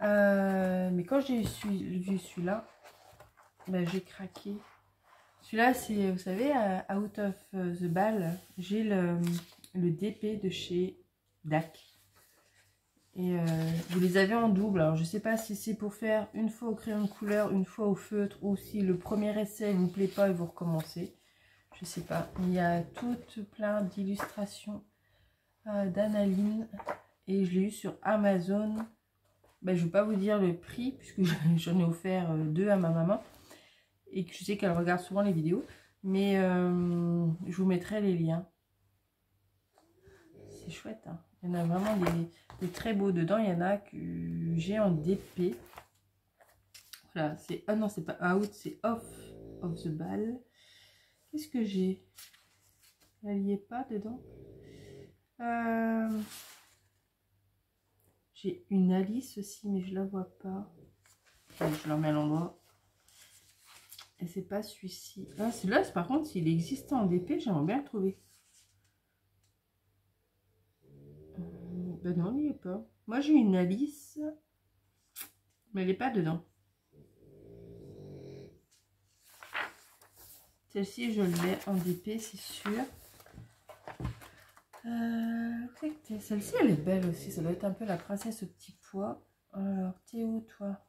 Speaker 1: Mais quand j'ai vu celui-là, j'ai craqué. Celui-là, c'est, vous savez, Out of the Ball, j'ai le DP de chez DAC. Et vous les avez en double. Alors, je ne sais pas si c'est pour faire une fois au crayon de couleur, une fois au feutre, ou si le premier essai ne vous plaît pas et vous recommencez. Je ne sais pas. Il y a tout plein d'illustrations d'Analine. Et je l'ai eu sur Amazon. Je ne vais pas vous dire le prix, puisque j'en ai offert 2 à ma maman. Et que je sais qu'elle regarde souvent les vidéos. Mais je vous mettrai les liens. C'est chouette. Hein. Il y en a vraiment des très beaux dedans. Il y en a que j'ai en DP. Voilà, c'est... Ah non, c'est pas out, c'est off the ball. Qu'est-ce que j'ai? Elle n'y est pas dedans. J'ai une Alice aussi, mais je la vois pas. Allez, je la remets à l'endroit. Et c'est pas celui-ci. Ah, celui-là, par contre, s'il existait en DP, j'aimerais bien le trouver. Ben non, il n'y est pas. Moi, j'ai une Alice, mais elle n'est pas dedans. Celle-ci, je l'ai en DP, c'est sûr. Celle-ci, elle est belle aussi. Ça doit être un peu la princesse au petit pois. Alors, t'es où, toi?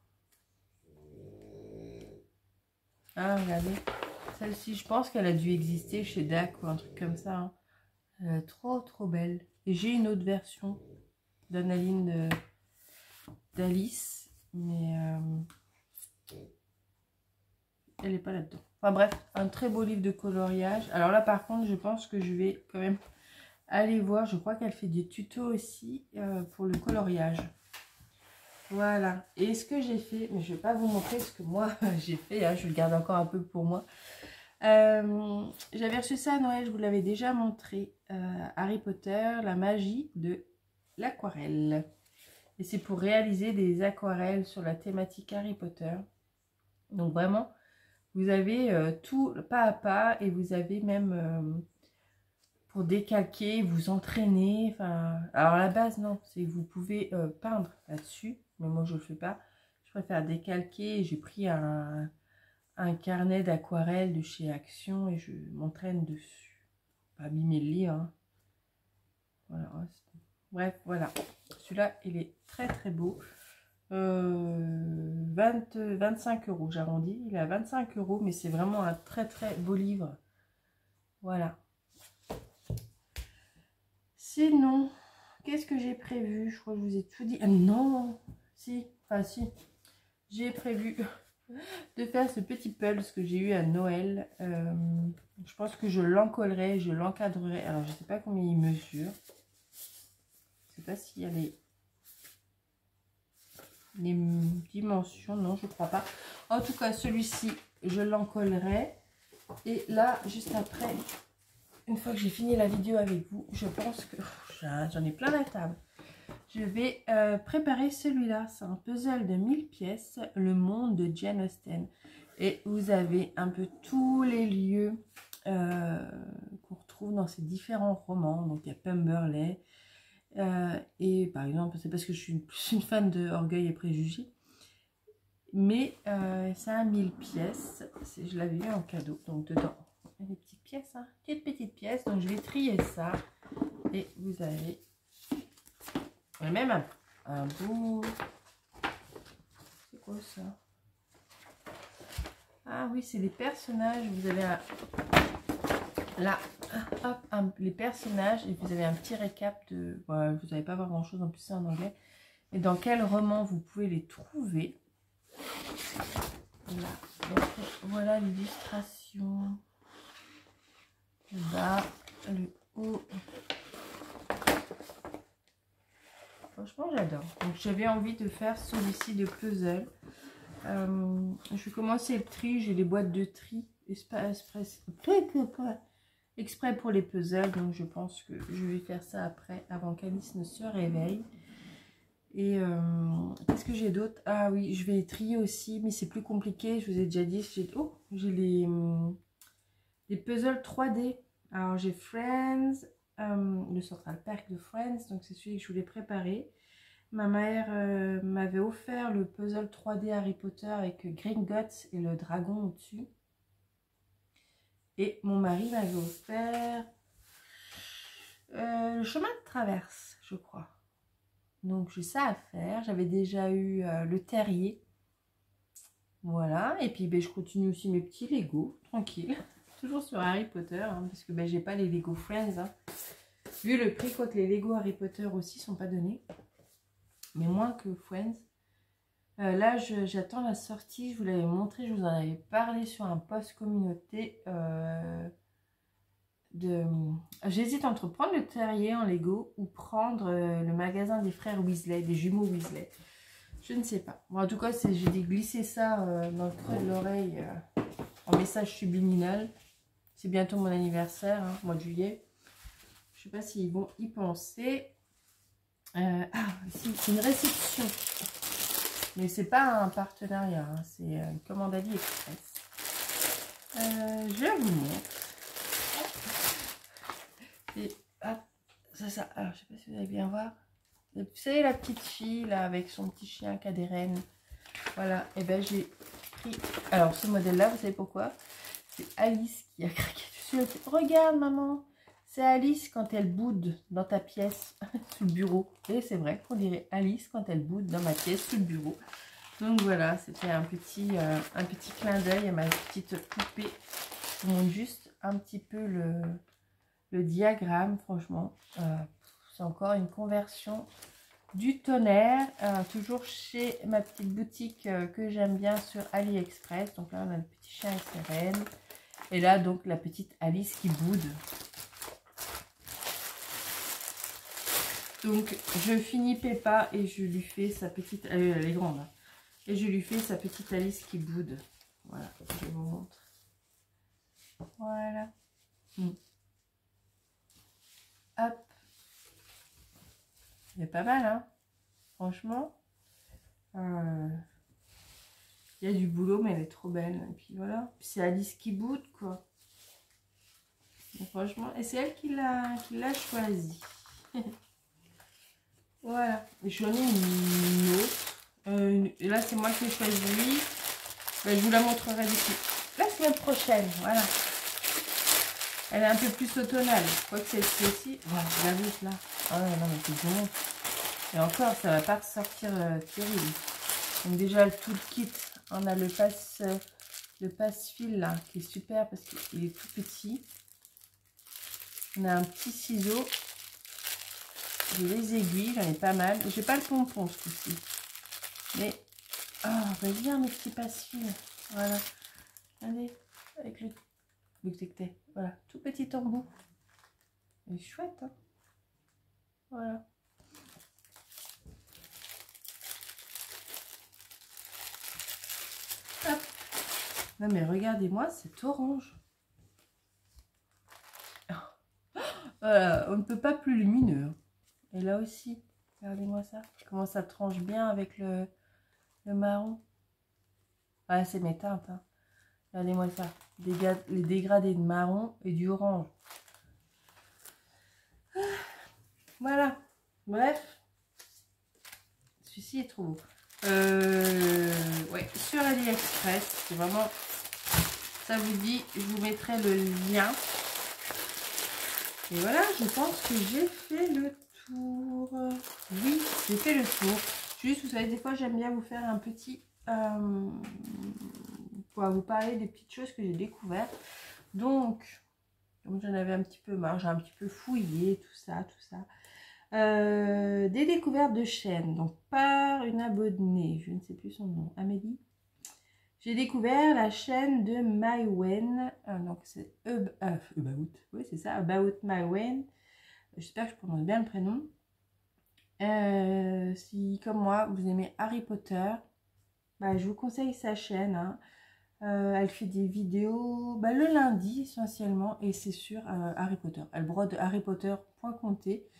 Speaker 1: Ah, regardez. Celle-ci, je pense qu'elle a dû exister chez DAC ou un truc comme ça. Hein. Elle est trop, trop belle. Et j'ai une autre version d'Analine d'Alice. Mais elle n'est pas là-dedans. Enfin bref, un très beau livre de coloriage. Alors là, par contre, je pense que je vais quand même aller voir. Je crois qu'elle fait des tutos aussi pour le coloriage. Voilà. Et ce que j'ai fait, mais je ne vais pas vous montrer ce que moi j'ai fait. Hein, je le garde encore un peu pour moi. J'avais reçu ça à Noël, je vous l'avais déjà montré. Harry Potter, la magie de l'aquarelle. Et c'est pour réaliser des aquarelles sur la thématique Harry Potter. Donc vraiment, vous avez tout pas à pas et vous avez même pour décalquer, vous entraîner. Enfin, alors à la base, non, c'est vous pouvez peindre là-dessus. Mais moi, je ne le fais pas. Je préfère décalquer. J'ai pris un carnet d'aquarelle de chez Action et je m'entraîne dessus. Pas abîmer le livre. Hein. Voilà. Bref, voilà. Celui-là, il est très très beau. 25 €, j'arrondis. Il est à 25 €, mais c'est vraiment un très très beau livre. Voilà. Sinon, qu'est-ce que j'ai prévu? Je crois que je vous ai tout dit. Ah non, si, enfin si. J'ai prévu de faire ce petit pulse que j'ai eu à Noël. Je pense que je l'encollerai, je l'encadrerai. Alors, je ne sais pas combien il mesure. Je ne sais pas s'il y a les dimensions. Non, je ne crois pas. En tout cas, celui-ci, je l'encollerai. Et là, juste après, une fois que j'ai fini la vidéo avec vous, je pense que j'en ai plein la table. Je vais préparer celui-là. C'est un puzzle de 1000 pièces, Le Monde de Jane Austen. Et vous avez un peu tous les lieux qu'on retrouve dans ces différents romans. Donc il y a Pemberley. Et par exemple, c'est parce que je suis plus une fan de Orgueil et Préjugés. Mais c'est un 1000 pièces. Je l'avais eu en cadeau. Donc dedans, il y a des petites pièces. Hein, petites pièces. Donc je vais trier ça. Et vous avez même un bout. C'est quoi ça? Ah oui, c'est les personnages. Vous avez là, hop, les personnages. Et vous avez un petit récap de... Voilà, vous n'allez pas voir grand chose. En plus, c'est en anglais. Et dans quel roman vous pouvez les trouver. Là. Donc, voilà l'illustration. Le bas, le haut. Franchement, j'adore. Donc, j'avais envie de faire celui-ci de puzzle. Je vais commencer le tri. J'ai les boîtes de tri exprès pour les puzzles. Donc, je pense que je vais faire ça après, avant qu'Alice ne se réveille. Et qu'est-ce que j'ai d'autre? Ah oui, je vais trier aussi, mais c'est plus compliqué. Je vous ai déjà dit, j'ai les puzzles 3D. Alors, j'ai Friends, le Central Park de Friends. Donc, c'est celui que je voulais préparer. Ma mère m'avait offert le puzzle 3D Harry Potter avec Gringotts et le dragon au-dessus. Et mon mari m'avait offert le chemin de traverse, je crois. Donc j'ai ça à faire. J'avais déjà eu le terrier. Voilà. Et puis ben, je continue aussi mes petits Lego, tranquille. Toujours sur Harry Potter, hein, parce que ben, j'ai pas les Lego Friends. Hein. Vu le prix, quoi que les Lego Harry Potter aussi sont pas donnés. Mais moins que Friends. Là, j'attends la sortie. Je vous l'avais montré, je vous en avais parlé sur un post communauté. J'hésite entre prendre le terrier en Lego ou prendre le magasin des frères Weasley, des jumeaux Weasley. Je ne sais pas. Bon, en tout cas, j'ai dit glisser ça dans le creux de l'oreille en message subliminal. C'est bientôt mon anniversaire, hein, mois de juillet. Je ne sais pas s'ils vont y penser. Si, c'est une réception. Mais c'est pas un partenariat, hein, c'est une commande AliExpress. Je vous montre. Et hop, ça. Alors, je sais pas si vous allez bien voir. Vous savez, la petite fille là avec son petit chien qui a des rennes. Voilà, et ben j'ai pris. Alors, ce modèle-là, vous savez pourquoi? C'est Alice qui a craqué dessus. Elle fait, regarde, maman, c'est Alice quand elle boude dans ta pièce, sous le bureau. Et c'est vrai qu'on dirait Alice quand elle boude dans ma pièce, sous le bureau. Donc voilà, c'était un petit clin d'œil à ma petite poupée. Je vous montre juste un petit peu le diagramme, franchement. C'est encore une conversion du tonnerre. Toujours chez ma petite boutique que j'aime bien sur AliExpress. Donc là, on a le petit chien et ses rennes. Et là, donc, la petite Alice qui boude. Donc, je finis Peppa et je lui fais sa petite... elle est grande. Hein. Et je lui fais sa petite Alice qui boude. Voilà, je vous montre. Voilà. Hop. Il est pas mal, hein. Franchement. Il y a du boulot, mais elle est trop belle. Et puis voilà. C'est Alice qui boude, quoi. Donc, franchement. Et c'est elle qui l'a choisi. Voilà. J'en ai une autre. Et là, c'est moi qui ai choisi. Ben, je vous la montrerai d'ici la semaine prochaine. Voilà. Elle est un peu plus automnale. Quoique celle-ci aussi. Voilà, regardez là. Ah ouais, non, mais c'est bon. Et encore, ça va pas ressortir terrible. Donc déjà, tout le kit. On a le passe-fil là, qui est super parce qu'il est tout petit. On a un petit ciseau. J'ai les aiguilles, j'en ai pas mal. J'ai pas le pompon ce coup-ci. Mais, oh, bien mes petits passe-fils. Voilà. Regardez, avec le voilà, tout petit embout. Il est chouette, hein. Voilà. Hop. Non mais regardez-moi cet orange. Voilà, on ne peut pas plus lumineux. Et là aussi, regardez-moi ça. Comment ça tranche bien avec le marron. Ah, c'est mes teintes. Hein. Regardez-moi ça. Les dégradés de marron et du orange. Voilà. Bref. Celui-ci est trop beau. Ouais, sur AliExpress. C'est vraiment... Ça vous dit, je vous mettrai le lien. Et voilà, je pense que j'ai fait le tour. Oui, j'ai fait le tour. Juste, vous savez, des fois, j'aime bien vous faire un petit... pour vous parler des petites choses que j'ai découvertes. Donc, comme j'en avais un petit peu marre, j'ai un petit peu fouillé, tout ça, tout ça. Des découvertes de chaînes, donc par une abonnée, je ne sais plus son nom, Amélie. J'ai découvert la chaîne de Mywen, donc c'est About, oui c'est ça, About Mywen. J'espère que je prononce bien le prénom. Si comme moi vous aimez Harry Potter, bah, je vous conseille sa chaîne. Hein. Elle fait des vidéos le lundi essentiellement et c'est sur Harry Potter. Elle brode Harry Potter point compté.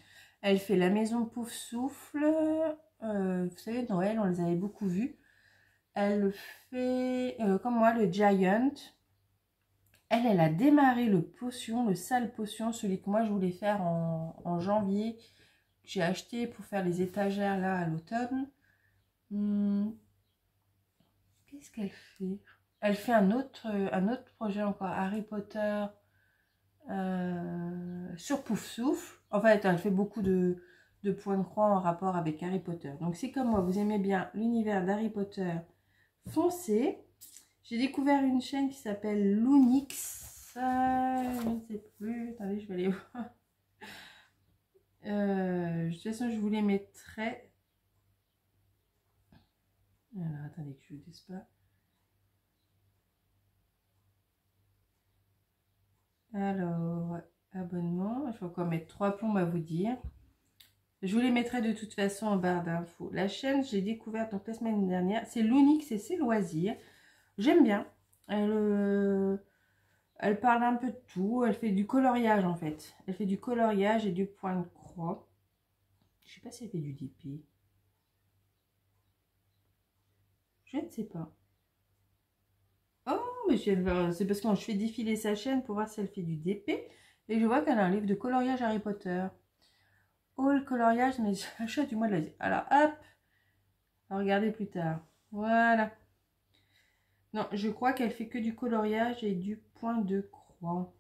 Speaker 1: Elle fait la maison Pouf Souffle. Vous savez, Noël, on les avait beaucoup vus. Elle fait, comme moi, le Giant. Elle a démarré le potion, le sale potion, celui que moi je voulais faire en janvier. J'ai acheté pour faire les étagères là à l'automne. Qu'est-ce qu'elle fait? Elle fait un autre projet encore, Harry Potter sur Pouf Souffle. En fait, elle fait beaucoup de points de croix en rapport avec Harry Potter. Donc, si comme moi, vous aimez bien l'univers d'Harry Potter, foncez. J'ai découvert une chaîne qui s'appelle Loonix. Je ne sais plus. Attendez, je vais aller voir. De toute façon, je vous les mettrai. Alors, attendez que je vous dise pas. Alors, abonnement. Il faut encore mettre 3 plombs à vous dire. Je vous les mettrai de toute façon en barre d'infos. La chaîne, j'ai découvert donc la semaine dernière. C'est Loonix et ses loisirs. J'aime bien. Elle parle un peu de tout. Elle fait du coloriage en fait. Elle fait du coloriage et du point de croix. Je sais pas si elle fait du DP. Je ne sais pas. Oh, mais c'est parce que je fais défiler sa chaîne pour voir si elle fait du DP. Et je vois qu'elle a un livre de coloriage Harry Potter. All coloriage, mais achat du mois de l'Asie. Alors, hop. À regarder plus tard. Voilà. Non, je crois qu'elle fait que du coloriage et du point de croix.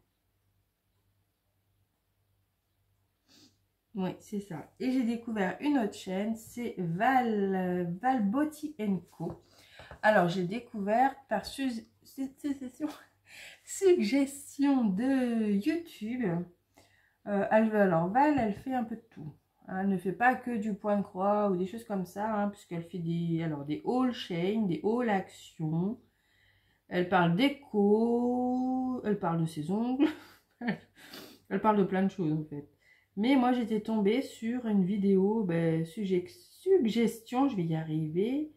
Speaker 1: Oui, c'est ça. Et j'ai découvert une autre chaîne, c'est Valbotti Co. Alors, j'ai découvert par suggestion de YouTube. Alors, Val, elle fait un peu de tout. Elle ne fait pas que du point de croix ou des choses comme ça, hein, puisqu'elle fait des haul chain, des haul actions. Elle parle d'éco, elle parle de ses ongles, elle parle de plein de choses en fait. Mais moi j'étais tombée sur une vidéo, suggestion, je vais y arriver.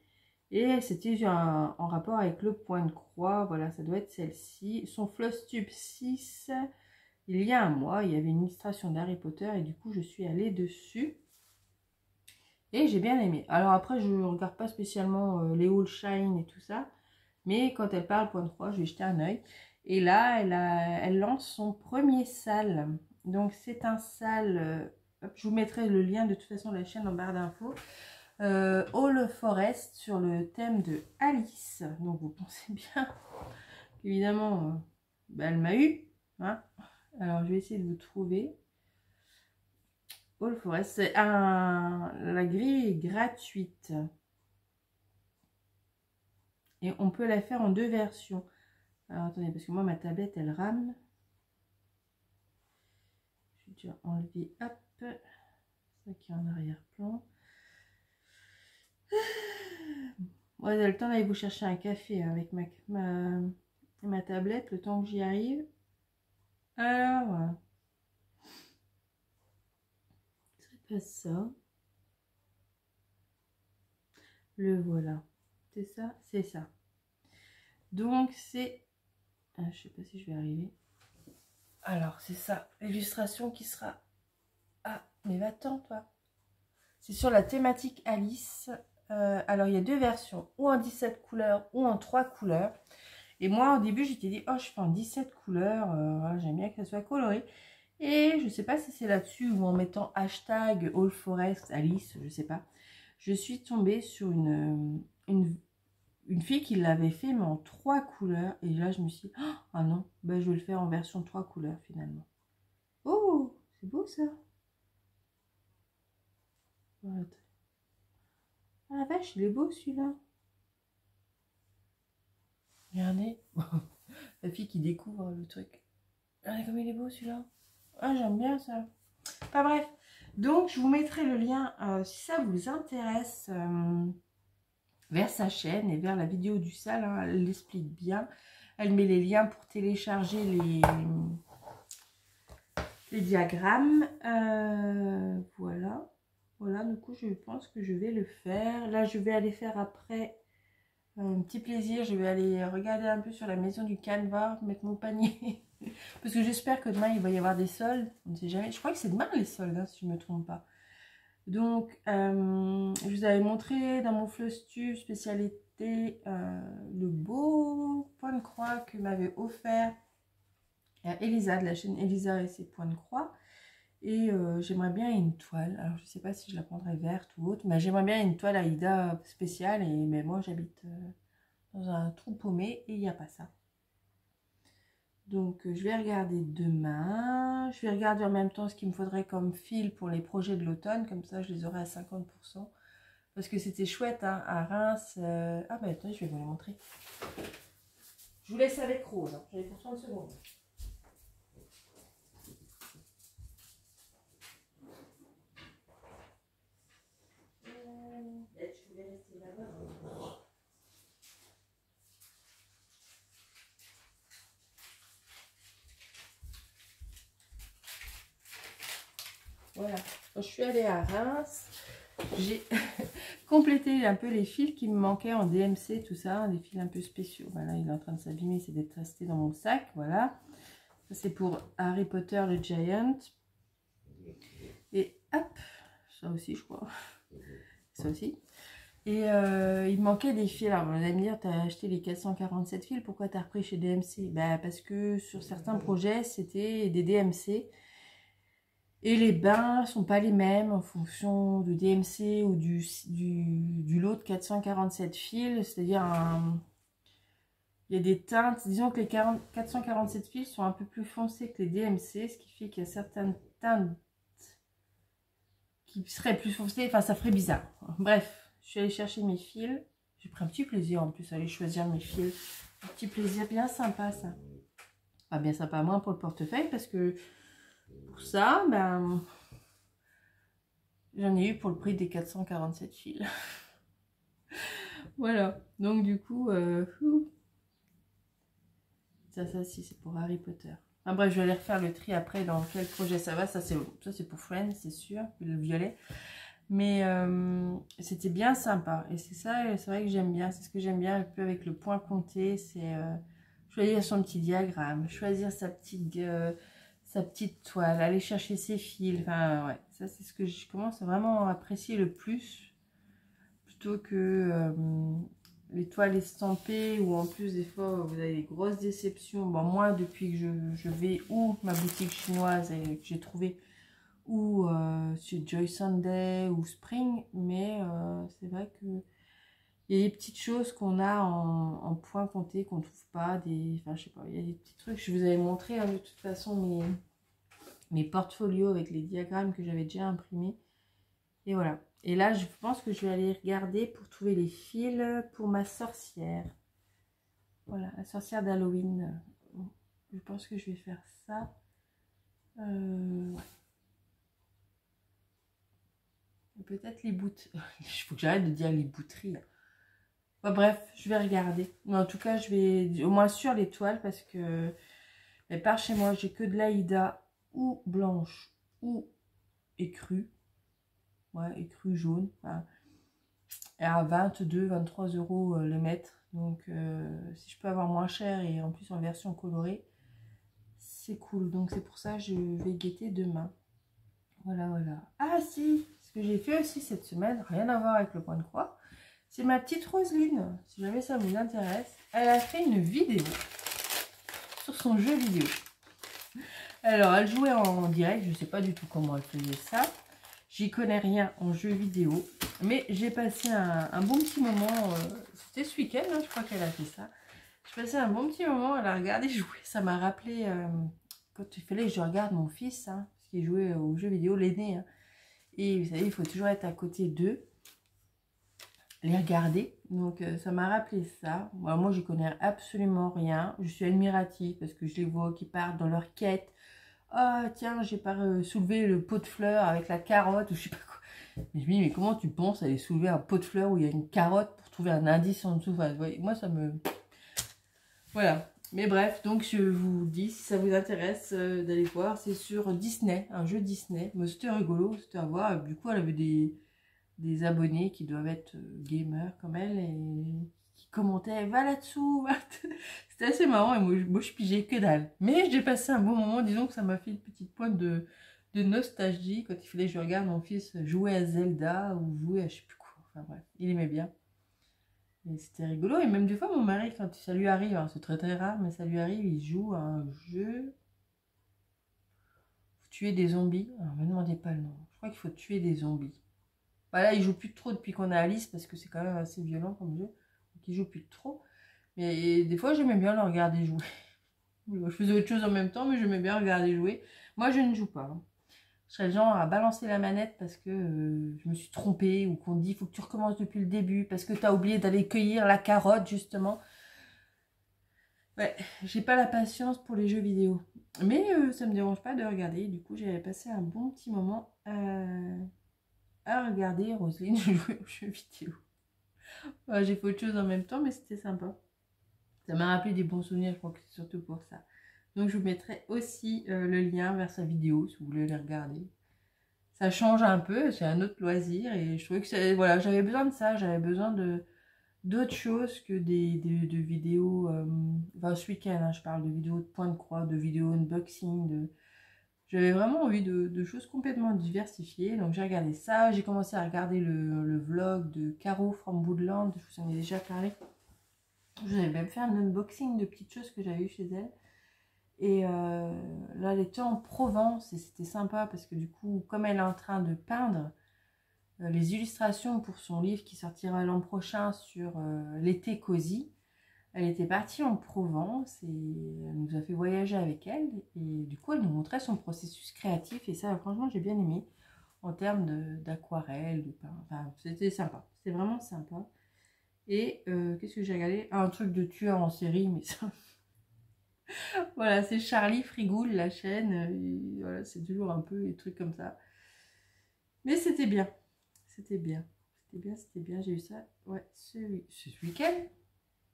Speaker 1: Et c'était en rapport avec le point de croix, voilà, ça doit être celle-ci. Son Flosstube 6, il y a un mois, il y avait une illustration d'Harry Potter et du coup je suis allée dessus. Et j'ai bien aimé. Alors après, je ne regarde pas spécialement les All Shine et tout ça. Mais quand elle parle point de croix, je vais jeter un œil. Et là, elle lance son premier sale. Donc c'est un sale. Je vous mettrai le lien de toute façon de la chaîne en barre d'infos. All Forest sur le thème de Alice. Donc vous pensez bien qu'évidemment, elle m'a eu. Hein. Alors je vais essayer de vous trouver. All Forest, c'est la grille est gratuite. Et on peut la faire en 2 versions. Alors attendez, parce que moi ma tablette elle rame. Je vais déjà enlever, hop, ça qui est en arrière-plan. Moi j'ai le temps d'aller vous chercher un café avec ma tablette, le temps que j'y arrive. Alors voilà. C'est pas ça. Le voilà. C'est ça, c'est ça. Donc c'est... je sais pas si je vais arriver. Alors c'est ça, l'illustration qui sera... Ah, mais va-t'en toi. C'est sur la thématique Alice. Alors il y a 2 versions, ou en 17 couleurs ou en 3 couleurs. Et moi, au début, j'étais dit, oh, je fais en 17 couleurs, voilà, j'aime bien que ça soit coloré. Et je sais pas si c'est là-dessus ou en mettant hashtag All Forest Alice, je sais pas. Je suis tombée sur une fille qui l'avait fait, mais en 3 couleurs. Et là, je me suis dit, ah non, ben, je vais le faire en version 3 couleurs finalement. Oh, c'est beau ça. Ah la vache, il est beau celui-là. Regardez. La fille qui découvre le truc. Regardez comme il est beau celui-là. Ah, j'aime bien ça. Enfin bref. Donc, je vous mettrai le lien si ça vous intéresse vers sa chaîne et vers la vidéo du sale. Hein, elle l'explique bien. Elle met les liens pour télécharger les diagrammes. Voilà. Voilà, du coup, je pense que je vais le faire. Là, je vais aller faire après un petit plaisir. Je vais aller regarder un peu sur la maison du Canva, mettre mon panier. Parce que j'espère que demain, il va y avoir des soldes. On ne sait jamais. Je crois que c'est demain les soldes, hein, si je ne me trompe pas. Donc, je vous avais montré dans mon Flustu spécialité le beau point de croix que m'avait offert Elisa de la chaîne Elisa et ses points de croix. Et j'aimerais bien une toile. Alors, je ne sais pas si je la prendrais verte ou autre, mais j'aimerais bien une toile Aïda spéciale. Mais moi, j'habite dans un trou paumé et il n'y a pas ça. Donc, je vais regarder demain. Je vais regarder en même temps ce qu'il me faudrait comme fil pour les projets de l'automne. Comme ça, je les aurai à 50%. Parce que c'était chouette, hein, à Reims. Ah, ben attendez, je vais vous les montrer. Je vous laisse avec Rose. Hein. J'avais pour 30 secondes. Je vais rester là-bas. Voilà, quand je suis allée à Reims, j'ai complété un peu les fils qui me manquaient en DMC, tout ça, des fils un peu spéciaux. Voilà, il est en train de s'abîmer, c'est d'être resté dans mon sac, voilà. Ça c'est pour Harry Potter le Giant. Et hop, ça aussi je crois, ça aussi. Et il me manquait des fils. Alors vous allez me dire, tu as acheté les 447 fils, pourquoi tu as repris chez DMC? Ben, parce que sur certains projets, c'était des DMC. Et les bains sont pas les mêmes en fonction de DMC ou du lot de 447 fils. C'est-à-dire, il y a des teintes. Disons que les 447 fils sont un peu plus foncés que les DMC, ce qui fait qu'il y a certaines teintes qui seraient plus foncées. Enfin, ça ferait bizarre. Bref, je suis allée chercher mes fils. J'ai pris un petit plaisir en plus à aller choisir mes fils. Un petit plaisir bien sympa, ça. Pas bien sympa, moins pour le portefeuille, parce que pour ça, ben... j'en ai eu pour le prix des 447 fils. Voilà. Donc du coup, ça si c'est pour Harry Potter. Enfin bref, je vais aller refaire le tri après dans quel projet ça va. Ça c'est pour Friends, c'est sûr, le violet. Mais c'était bien sympa. Et c'est ça, c'est vrai que j'aime bien. C'est ce que j'aime bien un peu avec le point compté. C'est choisir son petit diagramme, choisir sa petite toile, aller chercher ses fils. Enfin, ouais, ça c'est ce que je commence à vraiment apprécier le plus. Plutôt que les toiles estampées où en plus des fois vous avez des grosses déceptions. Bon, moi depuis que je vais où ma boutique chinoise et que j'ai trouvé ou sur Joy Sunday ou Spring, mais c'est vrai que il y a des petites choses qu'on a en point compté qu'on trouve pas, enfin je sais pas, il y a des petits trucs, je vous avais montré hein, de toute façon mes portfolios avec les diagrammes que j'avais déjà imprimés, et voilà. Et là je pense que je vais aller regarder pour trouver les fils pour ma sorcière, voilà, la sorcière d'Halloween. Je pense que je vais faire ça, ouais. Peut-être les bouteries. Il faut que j'arrête de dire les bouteries. Bah, bref, je vais regarder. Mais en tout cas, je vais au moins sur les toiles parce que par chez moi, j'ai que de l'Aïda ou blanche ou écrue. Ouais, écrue jaune. Enfin, et à 22-23 € le mètre. Donc, si je peux avoir moins cher et en plus en version colorée, c'est cool. Donc, c'est pour ça que je vais guetter demain. Voilà, voilà. Ah si, ce que j'ai fait aussi cette semaine, rien à voir avec le point de croix. C'est ma petite Roselyne, si jamais ça vous intéresse. Elle a fait une vidéo sur son jeu vidéo. Alors, elle jouait en direct, je ne sais pas du tout comment elle faisait ça. J'y connais rien en jeu vidéo, mais j'ai passé un bon petit moment. C'était ce week-end, hein, je crois qu'elle a fait ça. J'ai passé un bon petit moment à la regarder jouer. Ça m'a rappelé quand il fallait que je regarde mon fils, hein, parce qu'il jouait aux jeux vidéo, l'aîné. Hein. Et vous savez, il faut toujours être à côté d'eux, les regarder. Donc, ça m'a rappelé ça. Moi, j'y connais absolument rien. Je suis admirative parce que je les vois qui partent dans leur quête. Ah tiens, j'ai pas soulevé le pot de fleurs avec la carotte ou je sais pas quoi. Mais je me dis, mais comment tu penses aller soulever un pot de fleurs où il y a une carotte pour trouver un indice en dessous? Enfin, moi ça me... Voilà. Mais bref, donc je vous dis, si ça vous intéresse d'aller voir, c'est sur Disney, un jeu Disney. Mais c'était rigolo, c'était à voir. Du coup, elle avait des abonnés qui doivent être gamers comme elle et qui commentaient, va là-dessous. C'était assez marrant et moi je pigeais que dalle. Mais j'ai passé un bon moment, disons que ça m'a fait une petite pointe de nostalgie quand il fallait que je regarde mon fils jouer à Zelda ou jouer à je sais plus quoi. Enfin bref, il aimait bien. Et c'était rigolo. Et même des fois, mon mari, quand ça lui arrive, hein, c'est très très rare, mais ça lui arrive, il joue à un jeu. Faut tuer des zombies. Alors, ne me demandez pas le nom. Je crois qu'il faut tuer des zombies. Voilà, il joue plus trop depuis qu'on a Alice parce que c'est quand même assez violent comme jeu. Donc il joue plus trop. Mais des fois, j'aimais bien le regarder jouer. Je faisais autre chose en même temps, mais j'aimais bien regarder jouer. Moi, je ne joue pas. Hein. Je serais le genre à balancer la manette parce que je me suis trompée ou qu'on dit il faut que tu recommences depuis le début parce que tu as oublié d'aller cueillir la carotte, justement. Ouais, j'ai pas la patience pour les jeux vidéo. Mais ça me dérange pas de regarder. Du coup, j'avais passé un bon petit moment à regarder Roselyne jouer aux jeux vidéo. Ouais, j'ai fait autre chose en même temps, mais c'était sympa. Ça m'a rappelé des bons souvenirs, je crois que c'est surtout pour ça. Donc je vous mettrai aussi le lien vers sa vidéo si vous voulez les regarder. Ça change un peu, c'est un autre loisir et je trouvais que voilà, j'avais besoin de ça, j'avais besoin d'autres choses que de vidéos. Enfin, ce week-end, hein, je parle de vidéos de point de croix, de vidéos unboxing, j'avais vraiment envie de choses complètement diversifiées. Donc j'ai regardé ça, j'ai commencé à regarder le vlog de Caro from Woodland, je vous en ai déjà parlé. Je vous avais même fait un unboxing de petites choses que j'avais eues chez elle. Et là, elle était en Provence et c'était sympa parce que du coup, comme elle est en train de peindre les illustrations pour son livre qui sortira l'an prochain sur l'été cosy, elle était partie en Provence et elle nous a fait voyager avec elle. Et du coup, elle nous montrait son processus créatif et ça, franchement, j'ai bien aimé en termes d'aquarelle, de peint. Enfin, c'était sympa. C'était vraiment sympa. Et qu'est-ce que j'ai regardé? Ah, un truc de tueur en série, mais ça... Voilà, c'est Charlie Frigoul, la chaîne. Voilà, c'est toujours un peu des trucs comme ça. Mais c'était bien. C'était bien. C'était bien, c'était bien. J'ai eu ça. Ouais, ce week-end.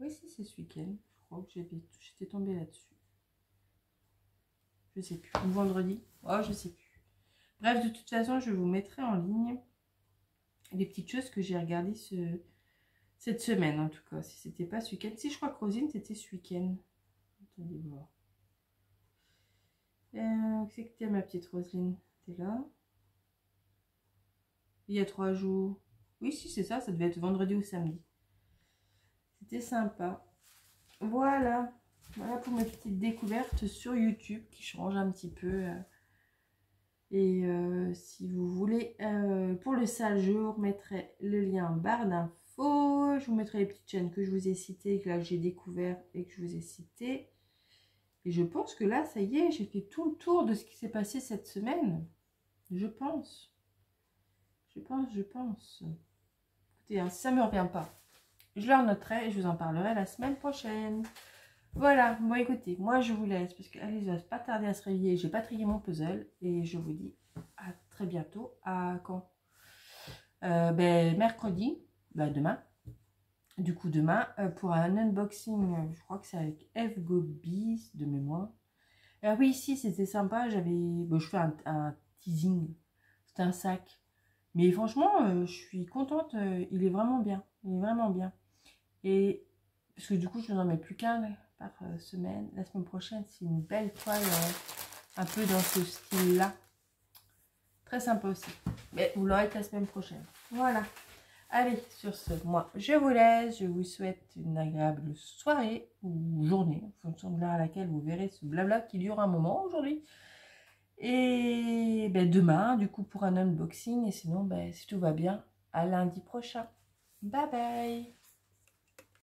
Speaker 1: Oui, si, c'est ce week-end. Je crois que j'étais tombée là-dessus. Je sais plus. Ou vendredi. Oh, je sais plus. Bref, de toute façon, je vous mettrai en ligne les petites choses que j'ai regardées cette semaine, en tout cas. Si c'était pas ce week-end. Si, je crois que Rosine, c'était ce week-end. Attendez voir. C'est que t'es ma petite Roselyne? T'es là? Il y a 3 jours. Oui, si, c'est ça. Ça devait être vendredi ou samedi. C'était sympa. Voilà. Voilà pour mes petites découvertes sur YouTube qui changent un petit peu. Et si vous voulez, pour le sale, je vous remettrai le lien en barre d'infos. Je vous mettrai les petites chaînes que je vous ai citées, que là j'ai découvert et que je vous ai citées. Et je pense que là, ça y est, j'ai fait tout le tour de ce qui s'est passé cette semaine. Je pense. Je pense. Écoutez, hein, si ça ne me revient pas, je le noterai et je vous en parlerai la semaine prochaine. Voilà, bon écoutez, moi je vous laisse parce qu'Alice va pas tarder à se réveiller. J'ai pas trié mon puzzle et je vous dis à très bientôt. À quand? Mercredi, demain. Du coup, demain, pour un unboxing, je crois que c'est avec F Gobies de mémoire. Oui, si, c'était sympa. Je fais un teasing. C'était un sac. Mais franchement, je suis contente. Il est vraiment bien. Il est vraiment bien. Et parce que du coup, je n'en mets plus qu'un par semaine. La semaine prochaine, c'est une belle toile un peu dans ce style-là. Très sympa aussi. Mais vous l'aurez que la semaine prochaine. Voilà. Allez, sur ce, moi, je vous laisse. Je vous souhaite une agréable soirée ou journée, en fonction de l'heure à laquelle vous verrez ce blabla qui dure un moment aujourd'hui. Et ben, demain, du coup, pour un unboxing. Et sinon, ben, si tout va bien, à lundi prochain. Bye bye!